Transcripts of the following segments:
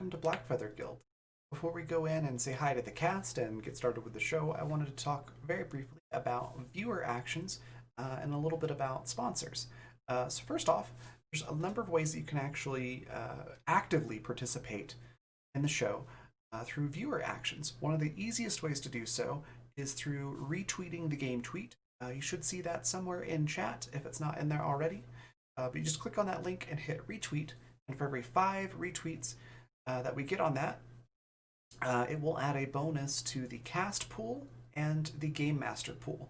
welcome to Blackfeather Guild. Before we go in and say hi to the cast and get started with the show, I wanted to talk very briefly about viewer actions and a little bit about sponsors. So first off, there's a number of ways that you can actually actively participate in the show through viewer actions. One of the easiest ways to do so is through retweeting the game tweet. You should see that somewhere in chat if it's not in there already. But you just click on that link and hit retweet, and for every 5 retweets that we get on that, it will add a bonus to the cast pool and the game master pool.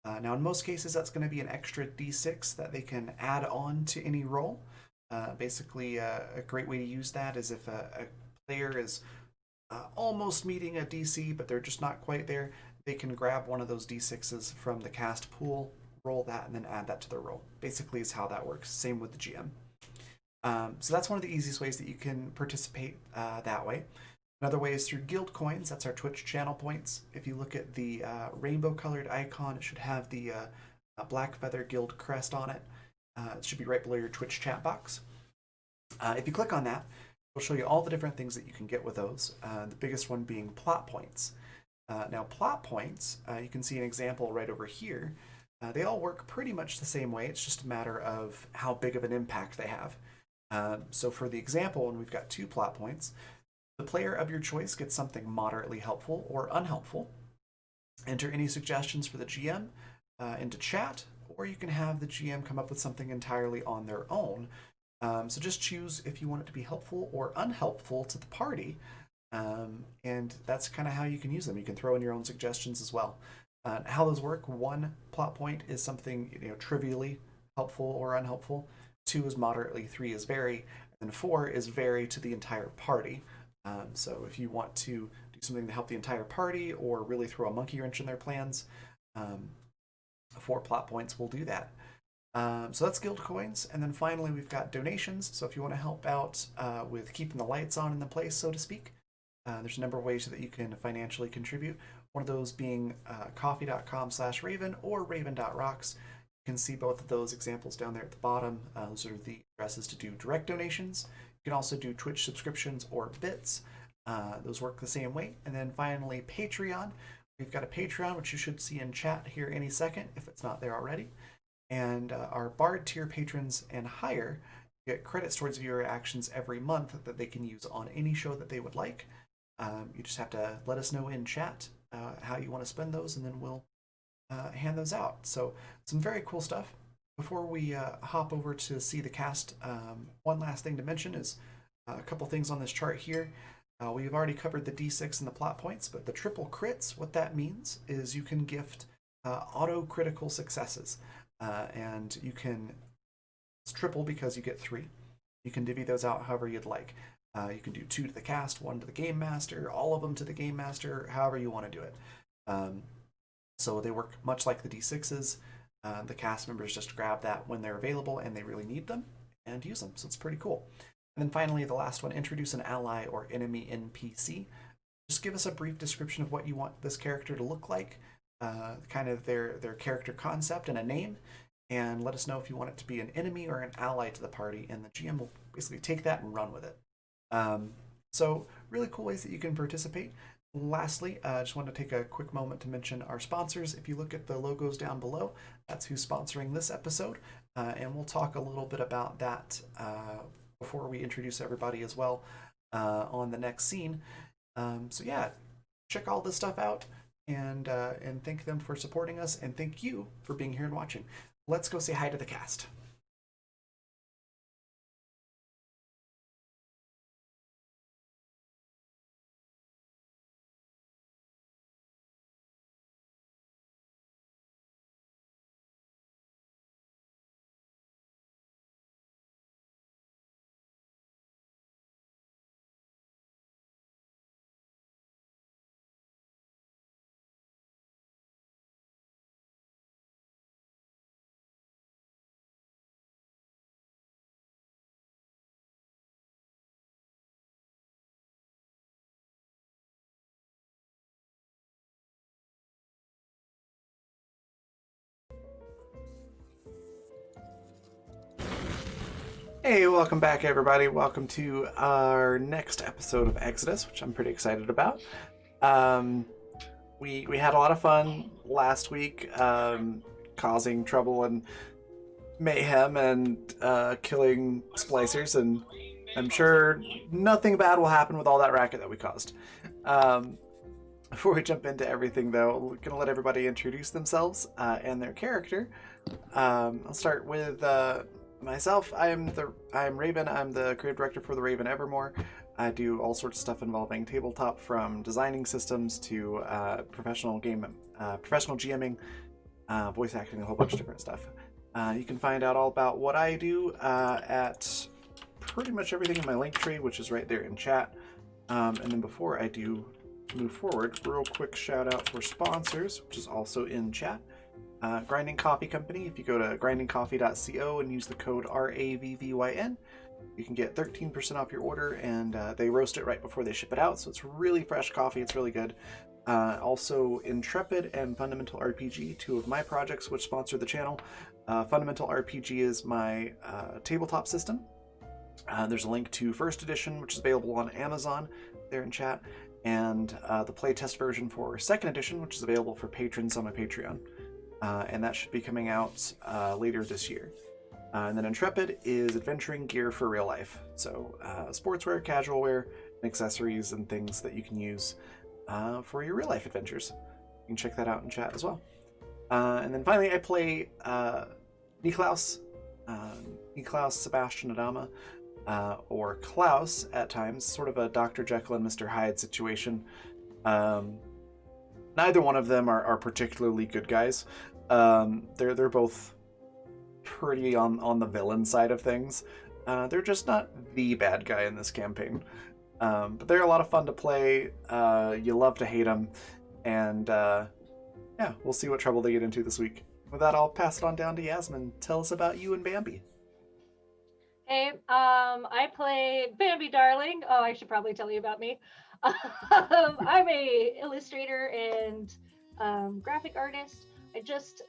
Now, in most cases, that's going to be an extra d6 that they can add on to any roll. Basically, a great way to use that is if a player is almost meeting a DC, but they're just not quite there, they can grab one of those d6s from the cast pool, roll that, and then add that to their roll. Basically, is how that works. Same with the GM. So that's one of the easiest ways that you can participate that way. Another way is through guild coins. That's our Twitch channel points. If you look at the rainbow colored icon, it should have the Blackfeather Guild crest on it. It should be right below your Twitch chat box. If you click on that, it'll show you all the different things that you can get with those. The biggest one being plot points. Now, plot points, you can see an example right over here. They all work pretty much the same way. It's just a matter of how big of an impact they have. So for the example, when we've got 2 plot points, the player of your choice gets something moderately helpful or unhelpful. Enter any suggestions for the GM into chat, or you can have the GM come up with something entirely on their own. So just choose if you want it to be helpful or unhelpful to the party, and that's kind of how you can use them. You can throw in your own suggestions as well. How those work: 1 plot point is something trivially helpful or unhelpful. 2 is moderately. 3 is very, and 4 is very to the entire party. So if you want to do something to help the entire party or really throw a monkey wrench in their plans, 4 plot points will do that. So that's guild coins. And then finally, we've got donations. So if you want to help out with keeping the lights on in the place, so to speak, there's a number of ways that you can financially contribute. One of those being coffee.com/Raven or raven.rocks. You can see both of those examples down there at the bottom. Those are the addresses to do direct donations. You can also do Twitch subscriptions or bits. Those work the same way. And then finally, Patreon. We've got a Patreon, which you should see in chat here any second if it's not there already. And our Bard tier patrons and higher get credits towards viewer actions every month that they can use on any show that they would like. You just have to let us know in chat how you want to spend those, and then we'll hand those out. So some very cool stuff. Before we hop over to see the cast, one last thing to mention is a couple things on this chart here. We've already covered the D6 and the plot points, but the triple crits, what that means is you can gift auto critical successes. And you can, it's triple because you get 3. You can divvy those out however you'd like. You can do 2 to the cast, 1 to the game master, all of them to the game master, however you want to do it. So they work much like the D6s. The cast members just grab that when they're available and they really need them and use them. So it's pretty cool. And then finally, the last one, introduce an ally or enemy NPC. Just give us a brief description of what you want this character to look like, kind of their character concept and a name, and let us know if you want it to be an enemy or an ally to the party, and the GM will basically take that and run with it. So really cool ways that you can participate. Lastly, I just want to take a quick moment to mention our sponsors. If you look at the logos down below, that's who's sponsoring this episode, and we'll talk a little bit about that before we introduce everybody as well on the next scene. So yeah, check all this stuff out, and thank them for supporting us, and thank you for being here and watching. Let's go say hi to the cast. Hey, welcome back, everybody. Welcome to our next episode of Exodus, which I'm pretty excited about. Um, we had a lot of fun last week, causing trouble and mayhem and killing splicers, and I'm sure nothing bad will happen with all that racket that we caused. Um, Before we jump into everything, though, we're gonna let everybody introduce themselves and their character. I'll start with myself. I'm Raven. I'm the creative director for the Raven Evermore. I do all sorts of stuff involving tabletop, from designing systems to professional GMing, voice acting, a whole bunch of different stuff. You can find out all about what I do at pretty much everything in my link tree, which is right there in chat. And then before I do move forward, real quick shout out for sponsors, which is also in chat. Grinding Coffee Company. If you go to grindingcoffee.co and use the code RAVVYN, you can get 13% off your order, and they roast it right before they ship it out, so it's really fresh coffee. It's really good. Also, Intrepid and Fundamental RPG, two of my projects which sponsor the channel. Fundamental RPG is my tabletop system. There's a link to First Edition, which is available on Amazon there in chat, and the playtest version for Second Edition, which is available for patrons on my Patreon. And that should be coming out later this year. And then Intrepid is adventuring gear for real life. So sportswear, casual wear, and accessories and things that you can use for your real life adventures. You can check that out in chat as well. And then finally, I play Niklaus Sebastian Adama, or Klaus at times, sort of a Dr. Jekyll and Mr. Hyde situation. Neither one of them are particularly good guys. They're both pretty on the villain side of things. They're just not the bad guy in this campaign. But they're a lot of fun to play. You love to hate them. And yeah, we'll see what trouble they get into this week. With that, I'll pass it on down to Yasmin. Tell us about you and Bambi. Hey, I play Bambi Darling. Oh, I should probably tell you about me. I'm a illustrator and graphic artist. I just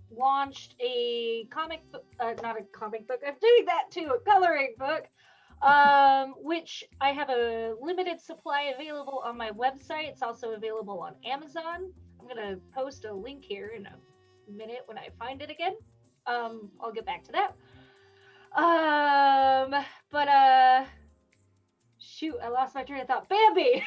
launched a comic book, not a comic book, I'm doing that too, a coloring book, which I have a limited supply available on my website. It's also available on Amazon. I'm going to post a link here in a minute when I find it again. I'll get back to that. Shoot, I lost my train of thought. Bambi!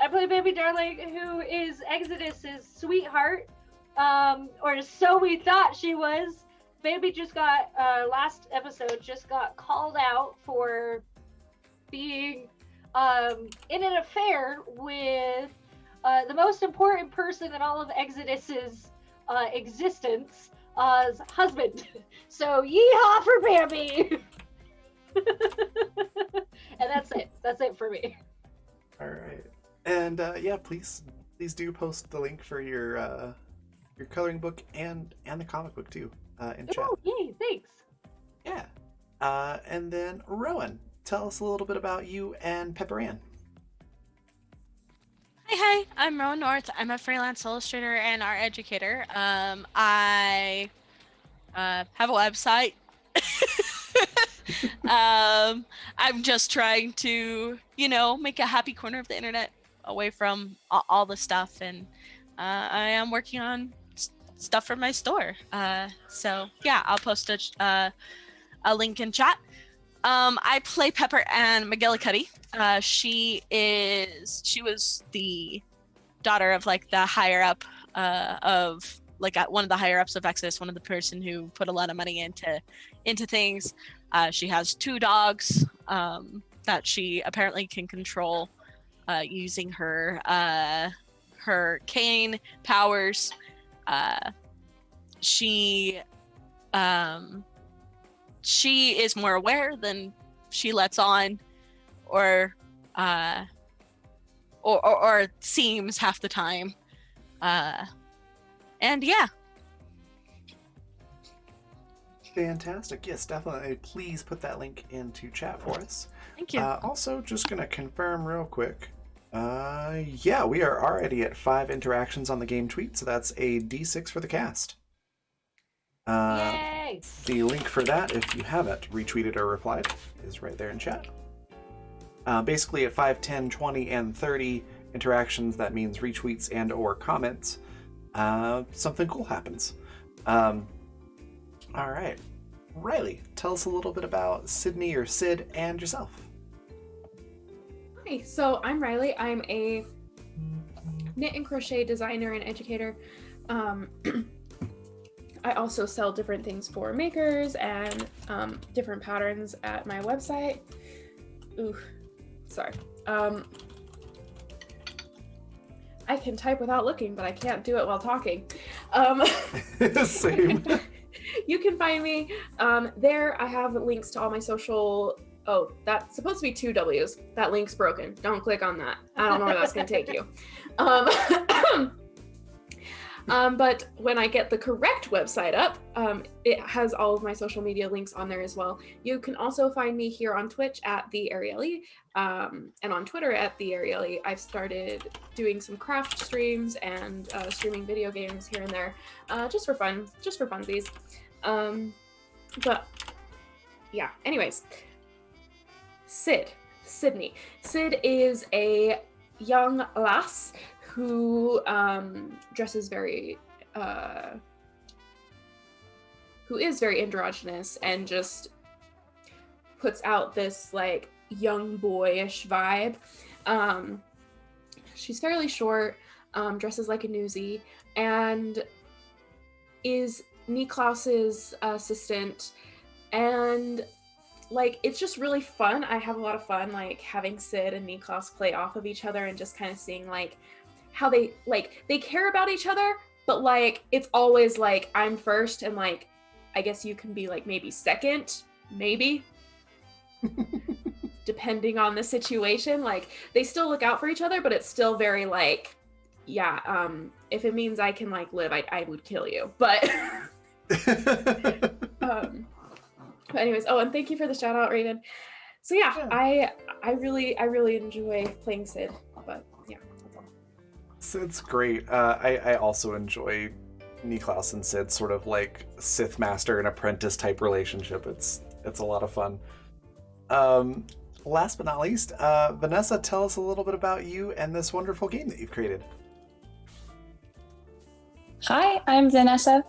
I play Bambi Darling, who is Exodus's sweetheart, or so we thought she was. Bambi just got, last episode, just got called out for being in an affair with the most important person in all of Exodus's existence, husband. So yeehaw for Bambi! And that's it. That's it for me. All right. And yeah, please do post the link for your coloring book and the comic book too in chat. Oh, yay! Thanks. Yeah. And then Rowan, tell us a little bit about you and Pepper Ann. Hi, I'm Rowan North. I'm a freelance illustrator and art educator. I have a website. I'm just trying to, make a happy corner of the internet away from all the stuff, and I am working on stuff for my store. So yeah, I'll post a link in chat. I play Pepper Ann McGillicuddy. She was the daughter of the higher up of one of the higher ups of Exodus, one of the person who put a lot of money into things. She has 2 dogs that she apparently can control using her cane powers. She is more aware than she lets on, or seems half the time. And yeah. Fantastic. Yes, definitely. Please put that link into chat for us. Thank you. Also, just going to confirm real quick. Yeah, we are already at 5 interactions on the game tweet, so that's a D6 for the cast. Yay! Nice. The link for that, if you haven't retweeted or replied, is right there in chat. Basically, at 5, 10, 20, and 30 interactions, that means retweets and or comments, something cool happens. All right. Riley, tell us a little bit about Sydney or Sid and yourself. Hi, so I'm Riley. I'm a knit and crochet designer and educator. I also sell different things for makers and different patterns at my website. Ooh, sorry. I can type without looking, but I can't do it while talking. Same. You can find me there. I have links to all my social. Oh, that's supposed to be 2 W's. That link's broken. Don't click on that. I don't know where that's going to take you. But when I get the correct website up, it has all of my social media links on there as well. You can also find me here on Twitch at the Arieli, and on Twitter at the Arieli. I've started doing some craft streams and streaming video games here and there, just for funsies. But yeah, anyways, Sydney. Sid is a young lass who dresses very, who is very androgynous and just puts out this like young boyish vibe. She's fairly short, dresses like a newsie, and is Niklaus's assistant, and like it's just really fun. I have a lot of fun like having Sid and Niklaus play off of each other and just kind of seeing like how they care about each other, but like it's always like I'm first and like I guess you can be like maybe second, maybe depending on the situation. Like they still look out for each other, but it's still very like, yeah, if it means I can like live, I would kill you. But but anyways, oh, and thank you for the shout out, Raven. So yeah, I really enjoy playing Sid, but yeah, that's all. Sid's great. I also enjoy Niklaus and Sid, sort of like Sith master and apprentice type relationship. It's a lot of fun. Last but not least, Vanessa, tell us a little bit about you and this wonderful game that you've created. Hi, I'm Vanessa.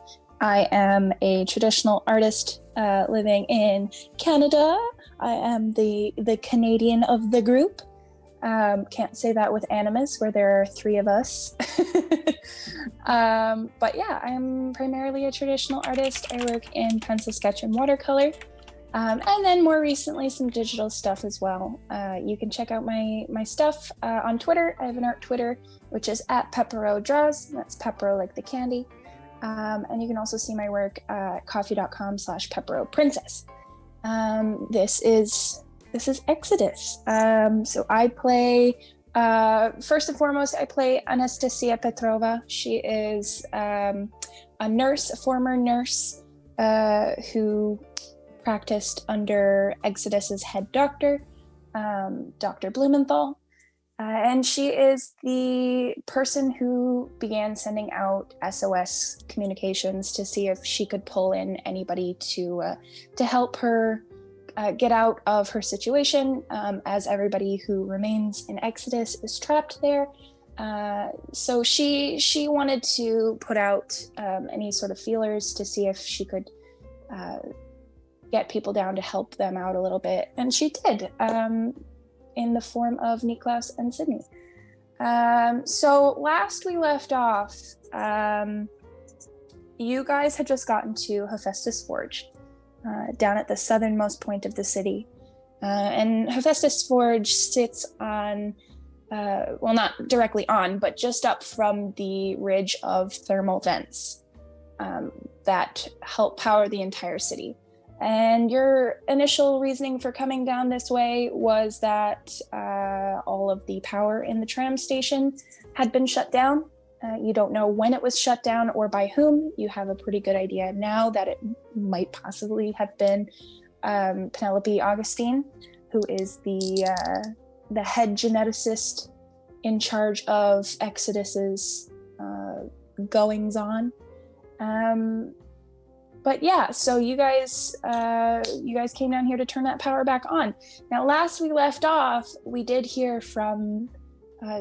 I am a traditional artist living in Canada. I am the Canadian of the group. Can't say that with Animus, where there are 3 of us. But yeah, I'm primarily a traditional artist. I work in pencil sketch and watercolor. And then more recently, some digital stuff as well. You can check out my stuff on Twitter. I have an art Twitter, which is @PepperoDraws. That's Peppero like the candy. And you can also see my work at coffee.com/PepperoPrincess. This is Exodus. So I play, first and foremost, I play Anastasia Petrova. She is a nurse, a former nurse who practiced under Exodus's head doctor, Dr. Blumenthal. And she is the person who began sending out SOS communications to see if she could pull in anybody to help her get out of her situation, as everybody who remains in Exodus is trapped there. So she wanted to put out any sort of feelers to see if she could get people down to help them out a little bit, and she did. In the form of Niklaus and Sydney. So last we left off, you guys had just gotten to Hephaestus Forge, down at the southernmost point of the city. And Hephaestus Forge sits on, well, not directly on, but just up from the ridge of thermal vents that help power the entire city. And your initial reasoning for coming down this way was that all of the power in the tram station had been shut down. You don't know when it was shut down or by whom. You have a pretty good idea now that it might possibly have been Penelope Augustine, who is the head geneticist in charge of Exodus's goings-on. But yeah, so you guys came down here to turn that power back on. Now, last we left off, we did hear from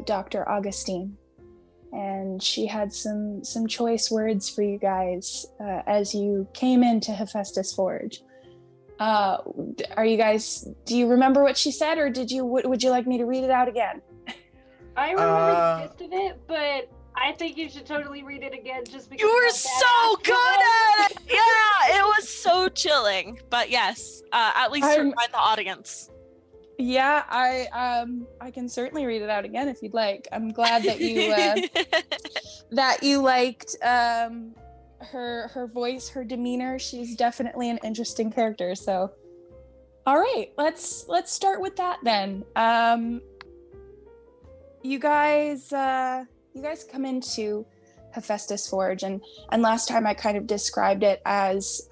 Dr. Augustine, and she had some choice words for you guys as you came into Hephaestus Forge. Are you guys? Do you remember what she said, or would you like me to read it out again? I remember the gist of it, but I think you should totally read it again just because You were of so how badass good at it. Yeah, it was so chilling. But yes, at least to I'm- remind the audience. Yeah, I can certainly read it out again if you'd like. I'm glad that you that you liked her voice, her demeanor. She's definitely an interesting character. So, all right, let's start with that then. You guys come into Hephaestus Forge, and last time I kind of described it as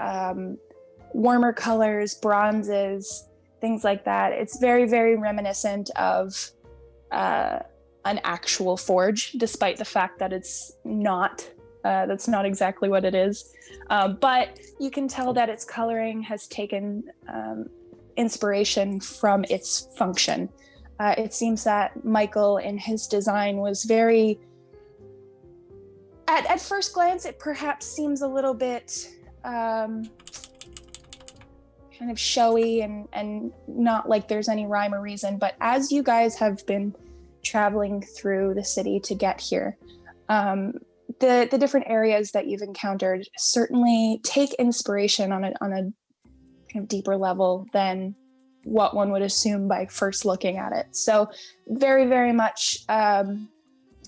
warmer colors, bronzes, things like that. It's very, very reminiscent of an actual forge, despite the fact that it's not. That's not exactly what it is. But you can tell that its coloring has taken inspiration from its function. It seems that Michael, in his design, was very... At first glance, it perhaps seems a little bit kind of showy and not like there's any rhyme or reason. But as you guys have been traveling through the city to get here, the different areas that you've encountered certainly take inspiration on a kind of deeper level than what one would assume by first looking at it. So very, very much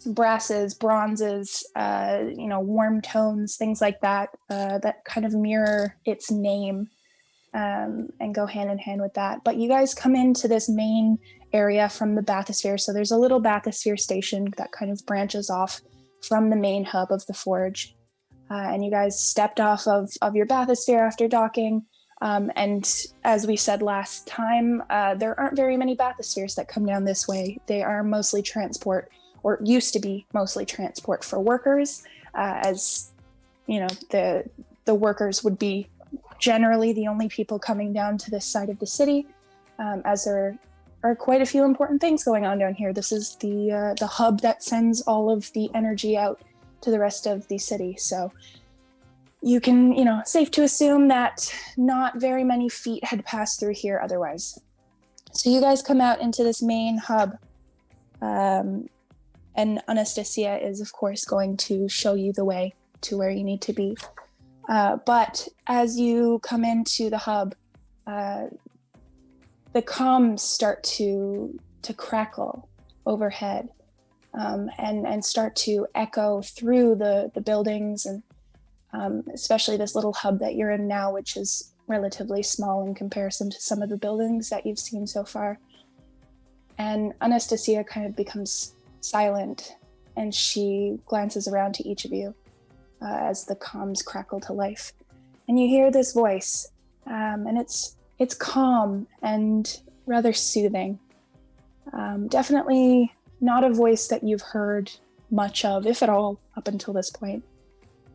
brasses, bronzes, warm tones, things like that, that kind of mirror its name and go hand in hand with that. But you guys come into this main area from the bathysphere. So there's a little bathysphere station that kind of branches off from the main hub of the forge. And you guys stepped off of your bathysphere after docking. And as we said last time, there aren't very many bathyspheres that come down this way. They are mostly transport, or used to be mostly transport for workers, as you know, the workers would be generally the only people coming down to this side of the city, as there are quite a few important things going on down here. This is the hub that sends all of the energy out to the rest of the city. So you can, safe to assume that not very many feet had passed through here otherwise. So you guys come out into this main hub, and Anastasia is, of course, going to show you the way to where you need to be. But as you come into the hub, the comms start to crackle overhead, and start to echo through the buildings, and especially this little hub that you're in now, which is relatively small in comparison to some of the buildings that you've seen so far. And Anastasia kind of becomes silent, and she glances around to each of you as the comms crackle to life. And you hear this voice, and it's calm and rather soothing. Definitely not a voice that you've heard much of, if at all, up until this point.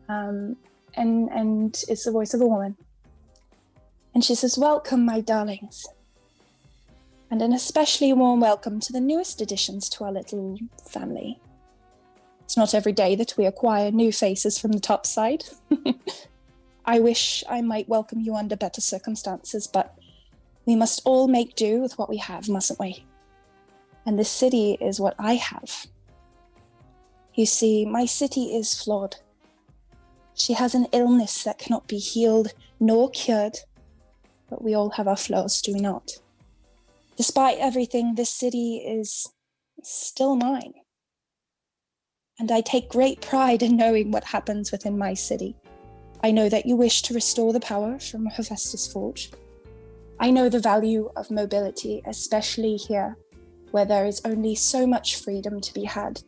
And it's the voice of a woman. And she says, "Welcome, my darlings. And an especially warm welcome to the newest additions to our little family. It's not every day that we acquire new faces from the top side. I wish I might welcome you under better circumstances, but we must all make do with what we have, mustn't we? And this city is what I have. You see, my city is flawed. She has an illness that cannot be healed nor cured, but we all have our flaws, do we not? Despite everything, this city is still mine. And I take great pride in knowing what happens within my city. I know that you wish to restore the power from Hephaestus Forge. I know the value of mobility, especially here, where there is only so much freedom to be had.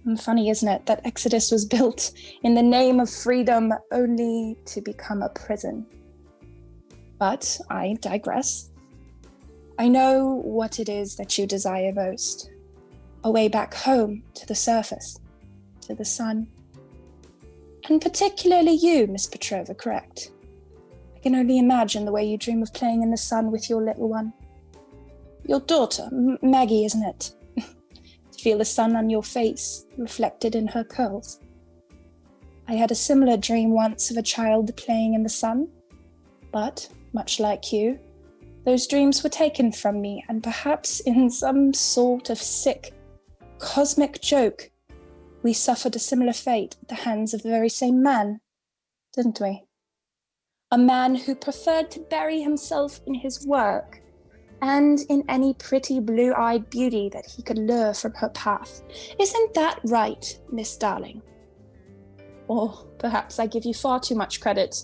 And funny, isn't it, that Exodus was built in the name of freedom only to become a prison. But I digress. I know what it is that you desire most. A way back home to the surface, to the sun. And particularly you, Miss Petrova, correct? I can only imagine the way you dream of playing in the sun with your little one. Your daughter, Maggie, isn't it? To feel the sun on your face, reflected in her curls. I had a similar dream once of a child playing in the sun, but, much like you, those dreams were taken from me, and perhaps in some sort of sick, cosmic joke, we suffered a similar fate at the hands of the very same man, didn't we? A man who preferred to bury himself in his work and in any pretty blue-eyed beauty that he could lure from her path. Isn't that right, Miss Darling? Or perhaps I give you far too much credit,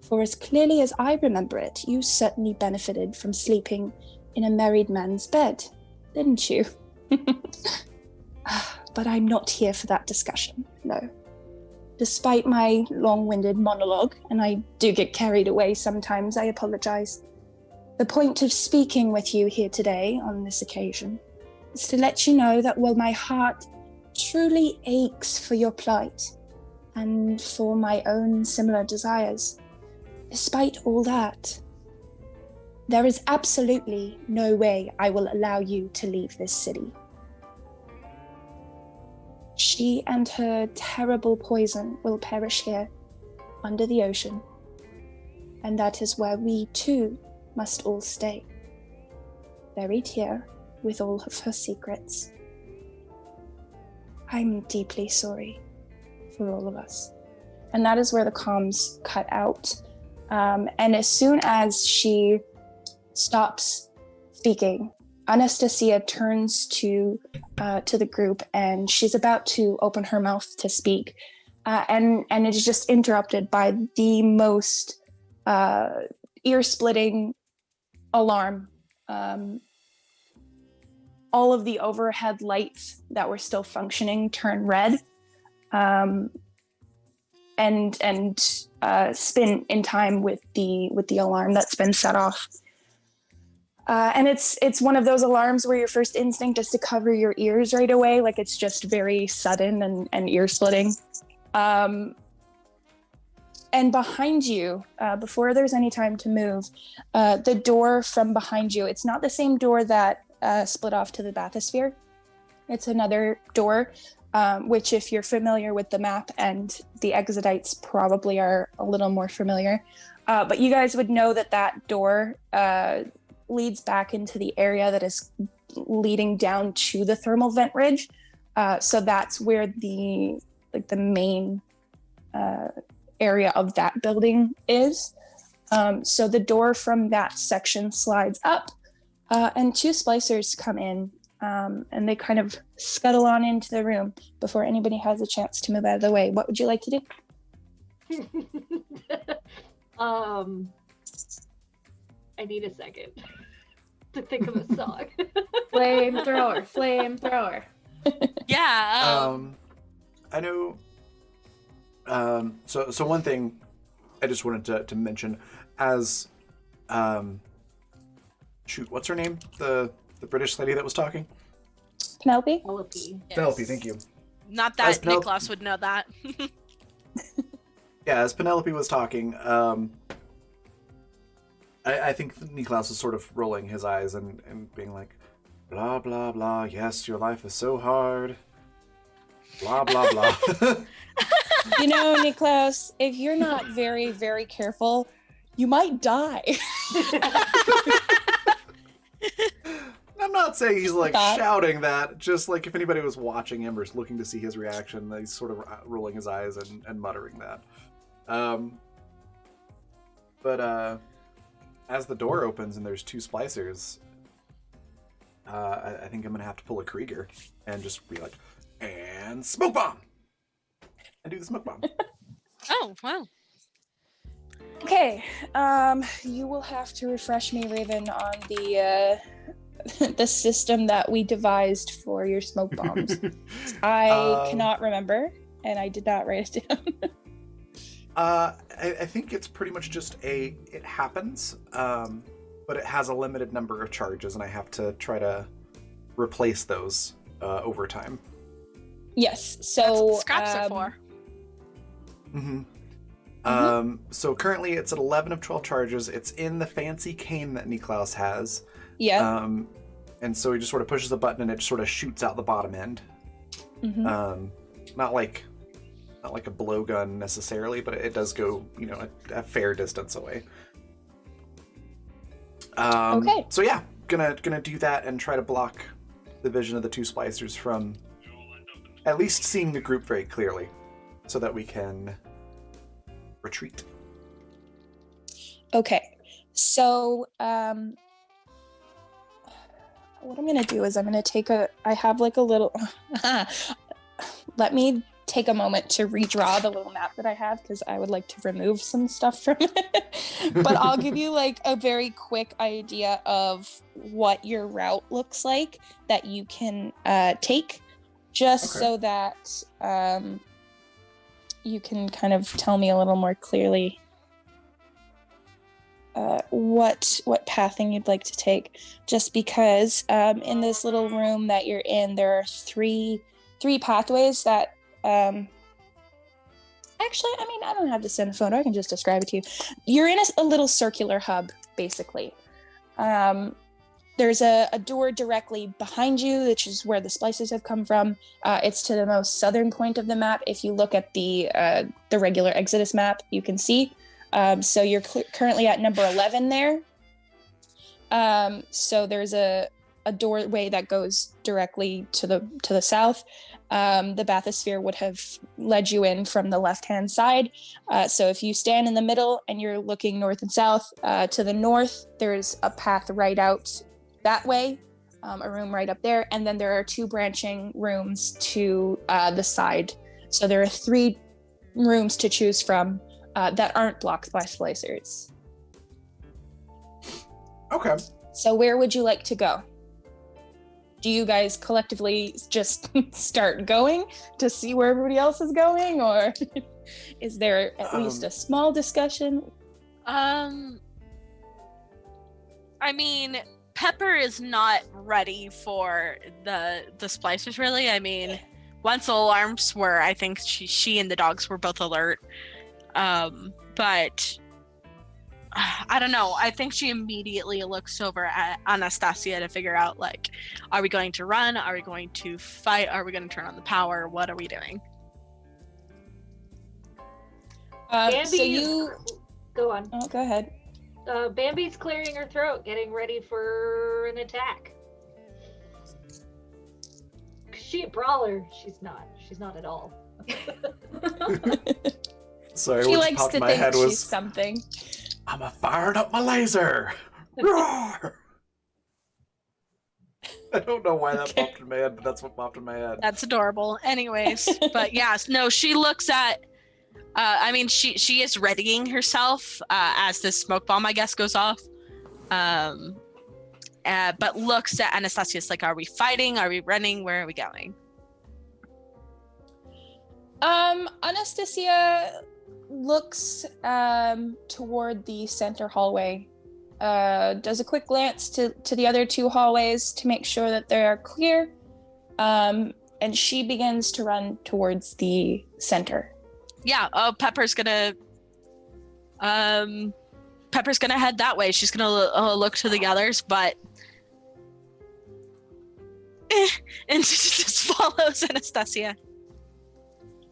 for as clearly as I remember it, you certainly benefited from sleeping in a married man's bed, didn't you? But I'm not here for that discussion, no. Despite my long-winded monologue, and I do get carried away sometimes, I apologize. The point of speaking with you here today on this occasion is to let you know that while my heart truly aches for your plight and for my own similar desires, despite all that, there is absolutely no way I will allow you to leave this city. She and her terrible poison will perish here, under the ocean, and that is where we too must all stay, buried here with all of her secrets. I'm deeply sorry for all of us. And that is where the comms cut out. And as soon as she stops speaking, Anastasia turns to the group, and she's about to open her mouth to speak, and it is just interrupted by the most ear-splitting alarm. All of the overhead lights that were still functioning turn red, and spin in time with the alarm that's been set off. And it's one of those alarms where your first instinct is to cover your ears right away, like it's just very sudden and ear-splitting. And behind you, before there's any time to move, the door from behind you, it's not the same door that split off to the bathysphere. It's another door, which if you're familiar with the map, and the Exodites probably are a little more familiar, but you guys would know that door leads back into the area that is leading down to the thermal vent ridge. So that's where the main area of that building is. So the door from that section slides up, and two splicers come in, and they kind of scuttle on into the room before anybody has a chance to move out of the way. What would you like to do? I need a second to think of a song. Flamethrower. Yeah. I know. So one thing I just wanted to mention, as shoot, what's her name? The British lady that was talking? Penelope? Penelope. Penelope, thank you. Not As that Penel- Niklas would know that. Yeah, as Penelope was talking, I think Niklas is sort of rolling his eyes and being like, blah, blah, blah, yes, your life is so hard. Blah, blah, blah. You know, Niklas, if you're not very, very careful, you might die. I'm not saying he's like Stop. shouting that, just like if anybody was watching him or is looking to see his reaction, he's sort of rolling his eyes and muttering that. But as the door opens and there's two splicers, I think I'm gonna have to pull a Krieger and just be like, and smoke bomb, and do the smoke bomb. Oh, wow. Okay, you will have to refresh me, Raven, on the the system that we devised for your smoke bombs. I cannot remember, and I did not write it down. I think it's pretty much just it happens, but it has a limited number of charges, and I have to try to replace those over time. Yes, That's so what scraps are for. Mm-hmm. Mm-hmm. So currently it's at 11 of 12 charges. It's in the fancy cane that Niklaus has. Yeah. And so he just sort of pushes a button and it just sort of shoots out the bottom end. Mm-hmm. Not like a blowgun necessarily, but it does go, a fair distance away. Okay. So yeah, gonna do that and try to block the vision of the two splicers from at least seeing the group very clearly, so that we can retreat. Okay. So, what I'm gonna do is I'm gonna take I have like a little. Let me take a moment to redraw the little map that I have because I would like to remove some stuff from it. But I'll give you like a very quick idea of what your route looks like that you can take, just Okay. so that you can kind of tell me a little more clearly what pathing you'd like to take. Just because in this little room that you're in, there are three pathways that actually, I mean, I don't have to send a photo. I can just describe it to you. You're in a little circular hub, basically. There's a door directly behind you, which is where the splices have come from. It's to the most southern point of the map. If you look at the regular Exodus map, you can see. So you're currently at number 11 there. So there's a doorway that goes directly to the south. The bathysphere would have led you in from the left-hand side. So if you stand in the middle and you're looking north and south, to the north, there's a path right out that way, a room right up there. And then there are two branching rooms to the side. So there are 3 rooms to choose from that aren't blocked by splicers. Okay. So where would you like to go? Do you guys collectively just start going to see where everybody else is going, or is there at least a small discussion? I mean, Pepper is not ready for the splicers, really. I mean, once the alarms were, I think she and the dogs were both alert. But I don't know. I think she immediately looks over at Anastasia to figure out, like, are we going to run? Are we going to fight? Are we going to turn on the power? What are we doing? Go on. Oh, go ahead. Bambi's clearing her throat, getting ready for an attack. She a brawler? She's not. She's not at all. Sorry, She what just likes popped to in my think head she's was, something. I'm a fired up my laser. Roar! I don't know why that popped in my head, but that's what popped in my head. That's adorable. Anyways, but yes, no, she looks at. I mean, she is readying herself as this smoke bomb, I guess, goes off. But looks at Anastasia like, are we fighting? Are we running? Where are we going? Anastasia looks toward the center hallway, does a quick glance to the other 2 hallways to make sure that they are clear, and she begins to run towards the center. Yeah. Oh, Pepper's gonna head that way. She's gonna look to the others, but and she just follows Anastasia.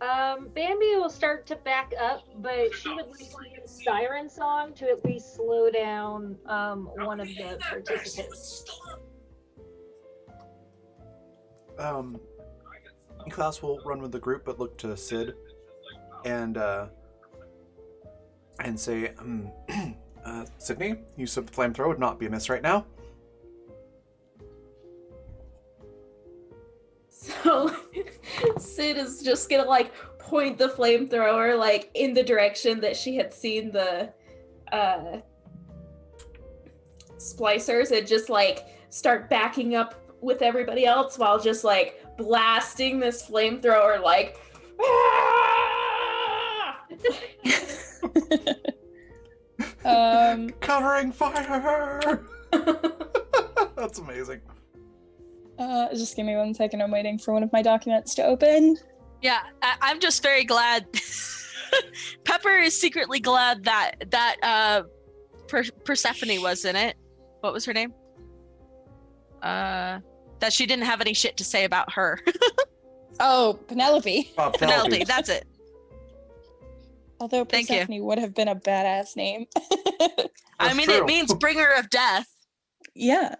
Bambi will start to back up, but she would like to use Siren Song to at least slow down one of the participants. Niklaus will run with the group, but look to Sid and say, Sydney, use of the flamethrower would not be amiss right now. So Sid is just gonna like point the flamethrower like in the direction that she had seen the splicers and just like start backing up with everybody else while just like blasting this flamethrower like Covering fire. That's amazing. Just give me 1 second. I'm waiting for one of my documents to open. Yeah, I'm just very glad Pepper is secretly glad that Persephone was in it. What was her name? That she didn't have any shit to say about her. Oh, Penelope. Penelope, that's it. Although Thank you. Persephone would have been a badass name. I mean, true. it means bringer of death. Yeah.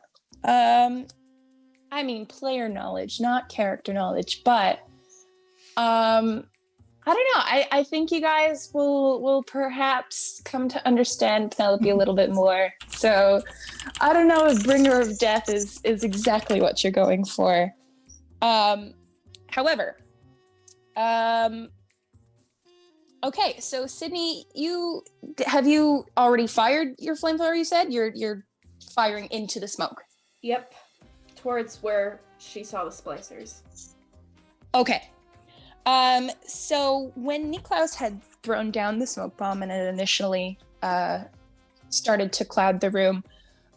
I mean, player knowledge, not character knowledge, but I don't know. I think you guys will perhaps come to understand Penelope a little bit more. So I don't know if bringer of death is exactly what you're going for. However, okay, so Sydney, have you already fired your flamethrower? You said you're firing into the smoke. Yep. Towards where she saw the splicers. Okay. So when Niklaus had thrown down the smoke bomb and it initially started to cloud the room,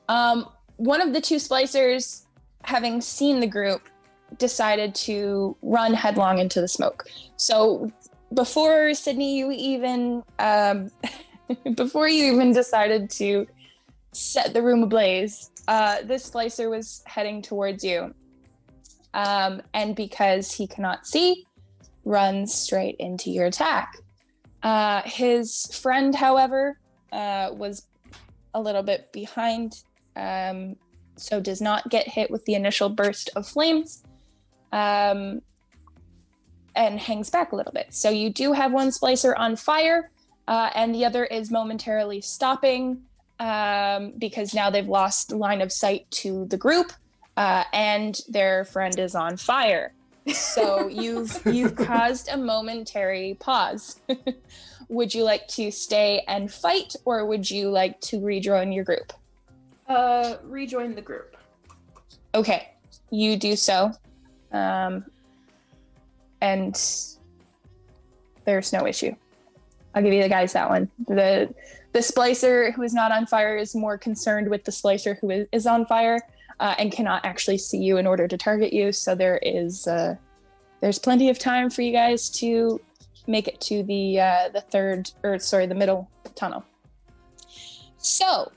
one of the two splicers, having seen the group, decided to run headlong into the smoke. So before Sydney, you even decided to set the room ablaze, this splicer was heading towards you. And because he cannot see, runs straight into your attack. His friend, however, was a little bit behind, so does not get hit with the initial burst of flames, and hangs back a little bit. So you do have one splicer on fire, and the other is momentarily stopping, because now they've lost line of sight to the group, and their friend is on fire. So you've caused a momentary pause. Would you like to stay and fight, or would you like to rejoin your group? Rejoin the group. Okay, you do so. And there's no issue. I'll give you the guys that one. The splicer who is not on fire is more concerned with the splicer who is on fire, and cannot actually see you in order to target you. So there's plenty of time for you guys to make it to the middle tunnel. So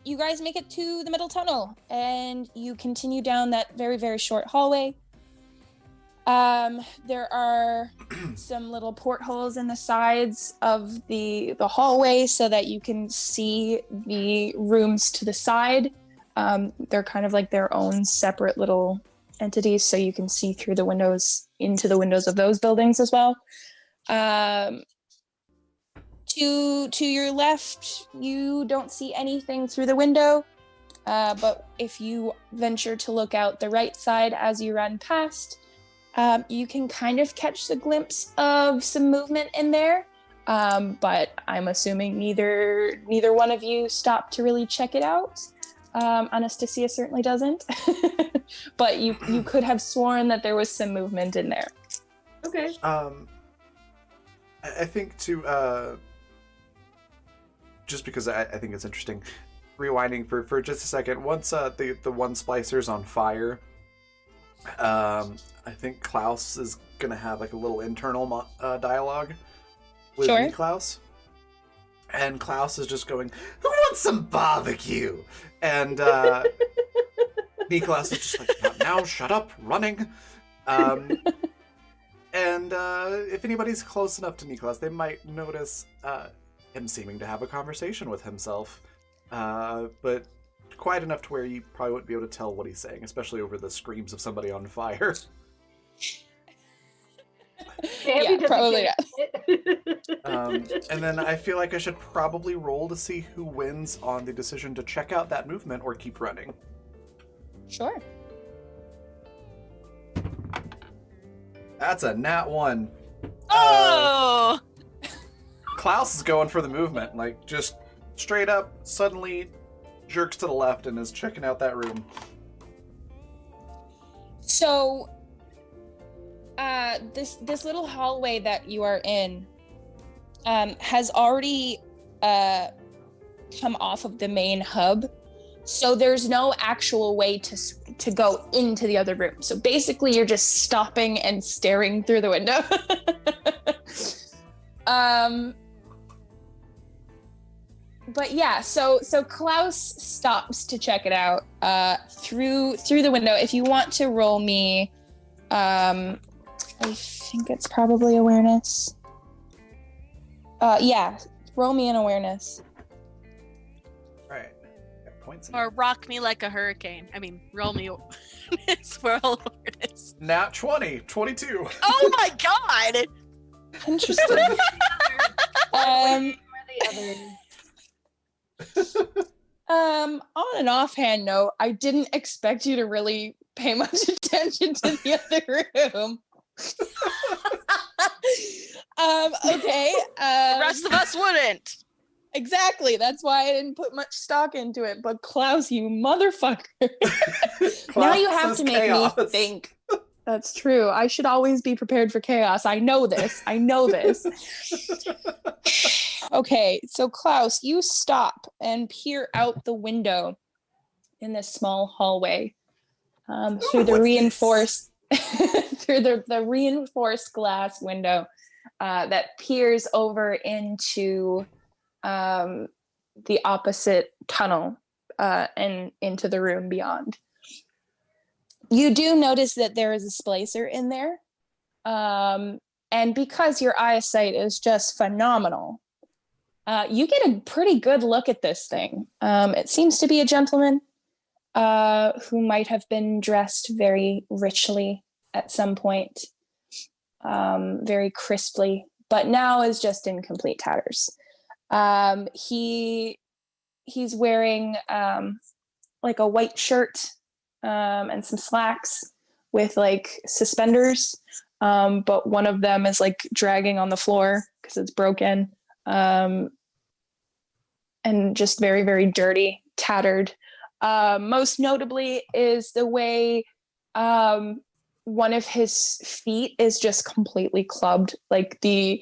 you guys make it to the middle tunnel, and you continue down that very, very short hallway. There are some little portholes in the sides of the hallway so that you can see the rooms to the side. They're kind of like their own separate little entities, so you can see through the windows into the windows of those buildings as well. To your left, you don't see anything through the window, but if you venture to look out the right side as you run past, you can kind of catch the glimpse of some movement in there, but I'm assuming neither one of you stopped to really check it out. Anastasia certainly doesn't, but you could have sworn that there was some movement in there. Okay. I think to just because I think it's interesting, rewinding for just a second. Once the one splicer's on fire, I think Klaus is gonna have like a little internal dialogue with Sure. Klaus, and Klaus is just going, "Who wants some barbecue?" And Klaus is just like, "Not now, shut up, running." And if anybody's close enough to Niklaus, they might notice him seeming to have a conversation with himself, but quiet enough to where you probably wouldn't be able to tell what he's saying, especially over the screams of somebody on fire. Yeah, probably And then I feel like I should probably roll to see who wins on the decision to check out that movement or keep running. Sure. That's a nat 1. Oh! Klaus is going for the movement, like just straight up, suddenly jerks to the left and is checking out that room. So, this little hallway that you are in has already come off of the main hub, so there's no actual way to go into the other room. So basically, you're just stopping and staring through the window. But yeah, so Klaus stops to check it out through the window. If you want to roll me, I think it's probably awareness. Yeah, roll me an awareness. Right. Got points. In Or there. rock me like a hurricane. I mean, roll me. Swirl awareness. Nat 20, 22. Oh my god! Interesting. Or the other. On an offhand note, I didn't expect you to really pay much attention to the other room. Okay. The rest of us wouldn't. Exactly. That's why I didn't put much stock into it. But Klaus, you motherfucker. Now you have Klaus to make chaos. me think. That's true. I should always be prepared for chaos. I know this. Okay, so Klaus, you stop and peer out the window in this small hallway through the what's reinforced through the reinforced glass window that peers over into the opposite tunnel and into the room beyond. You do notice that there is a splicer in there, and because your eyesight is just phenomenal, you get a pretty good look at this thing. It seems to be a gentleman who might have been dressed very richly at some point, very crisply, but now is just in complete tatters. He's wearing like a white shirt and some slacks with like suspenders, but one of them is like dragging on the floor because it's broken. And just very, very dirty, tattered. Most notably is the way one of his feet is just completely clubbed. Like the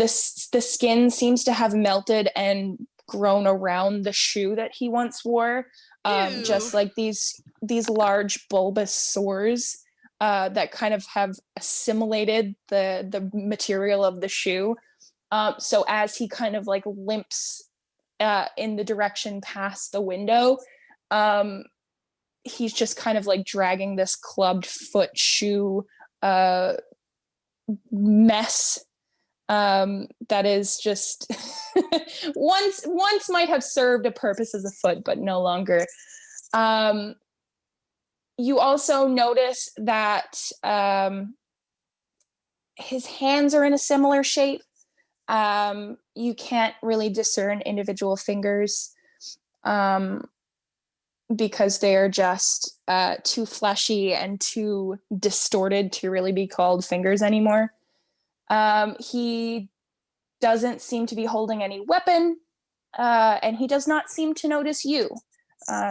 skin seems to have melted and grown around the shoe that he once wore. Ew. Just like these large bulbous sores that kind of have assimilated the material of the shoe. So as he kind of like limps in the direction past the window, he's just kind of like dragging this clubbed foot shoe mess that is just once might have served a purpose as a foot, but no longer. You also notice that his hands are in a similar shape. You can't really discern individual fingers because they are just too fleshy and too distorted to really be called fingers anymore. He doesn't seem to be holding any weapon, and he does not seem to notice you.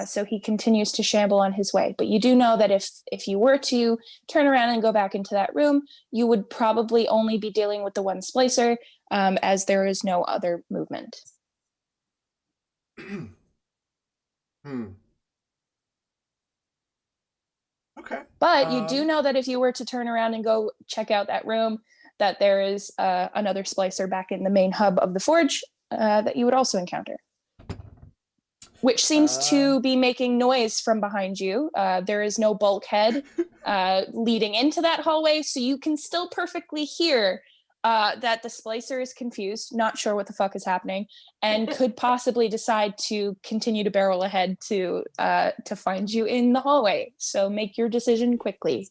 So he continues to shamble on his way. But you do know that if you were to turn around and go back into that room, you would probably only be dealing with the one splicer, as there is no other movement. Okay. But you do know that if you were to turn around and go check out that room, that there is another splicer back in the main hub of the forge that you would also encounter, which seems to be making noise from behind you. There is no bulkhead leading into that hallway, so you can still perfectly hear that the splicer is confused, not sure what the fuck is happening, and could possibly decide to continue to barrel ahead to find you in the hallway. So make your decision quickly.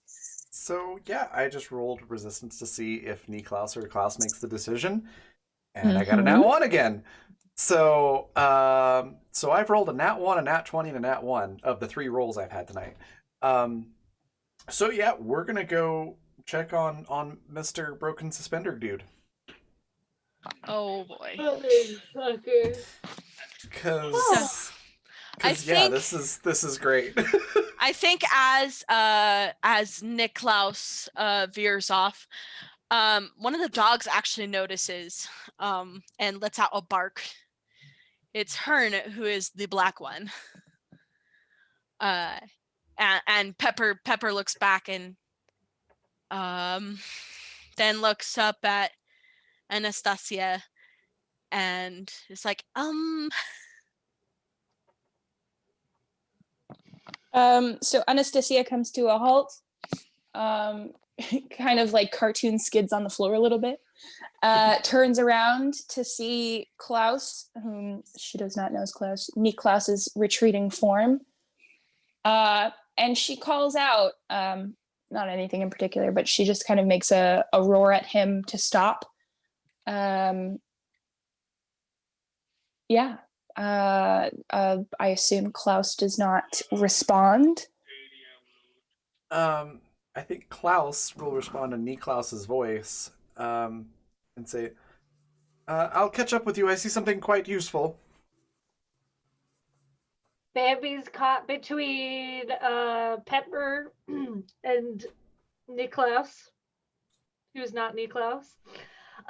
So yeah, I just rolled resistance to see if Niklaus or Klaus makes the decision, and I got a nat 1 again. So so I've rolled a nat 1, a nat 20, and a nat 1 of the 3 rolls I've had tonight. So yeah, we're gonna go check on Mr. Broken Suspender dude. Oh boy. Motherfucker. Cause I yeah, think- this is great. I think as Niklaus veers off, one of the dogs actually notices and lets out a bark. It's Hearn, who is the black one. And Pepper looks back and then looks up at Anastasia and is like, So Anastasia comes to a halt, kind of like cartoon skids on the floor a little bit, turns around to see Klaus, whom she does not know is Klaus, Niklaus's retreating form. And she calls out, not anything in particular, but she just kind of makes a roar at him to stop. Yeah. I assume Klaus does not respond. I think Klaus will respond in Niklaus's voice and say, I'll catch up with you. I see something quite useful. Bambi's caught between Pepper and Niklaus, who's not Niklaus,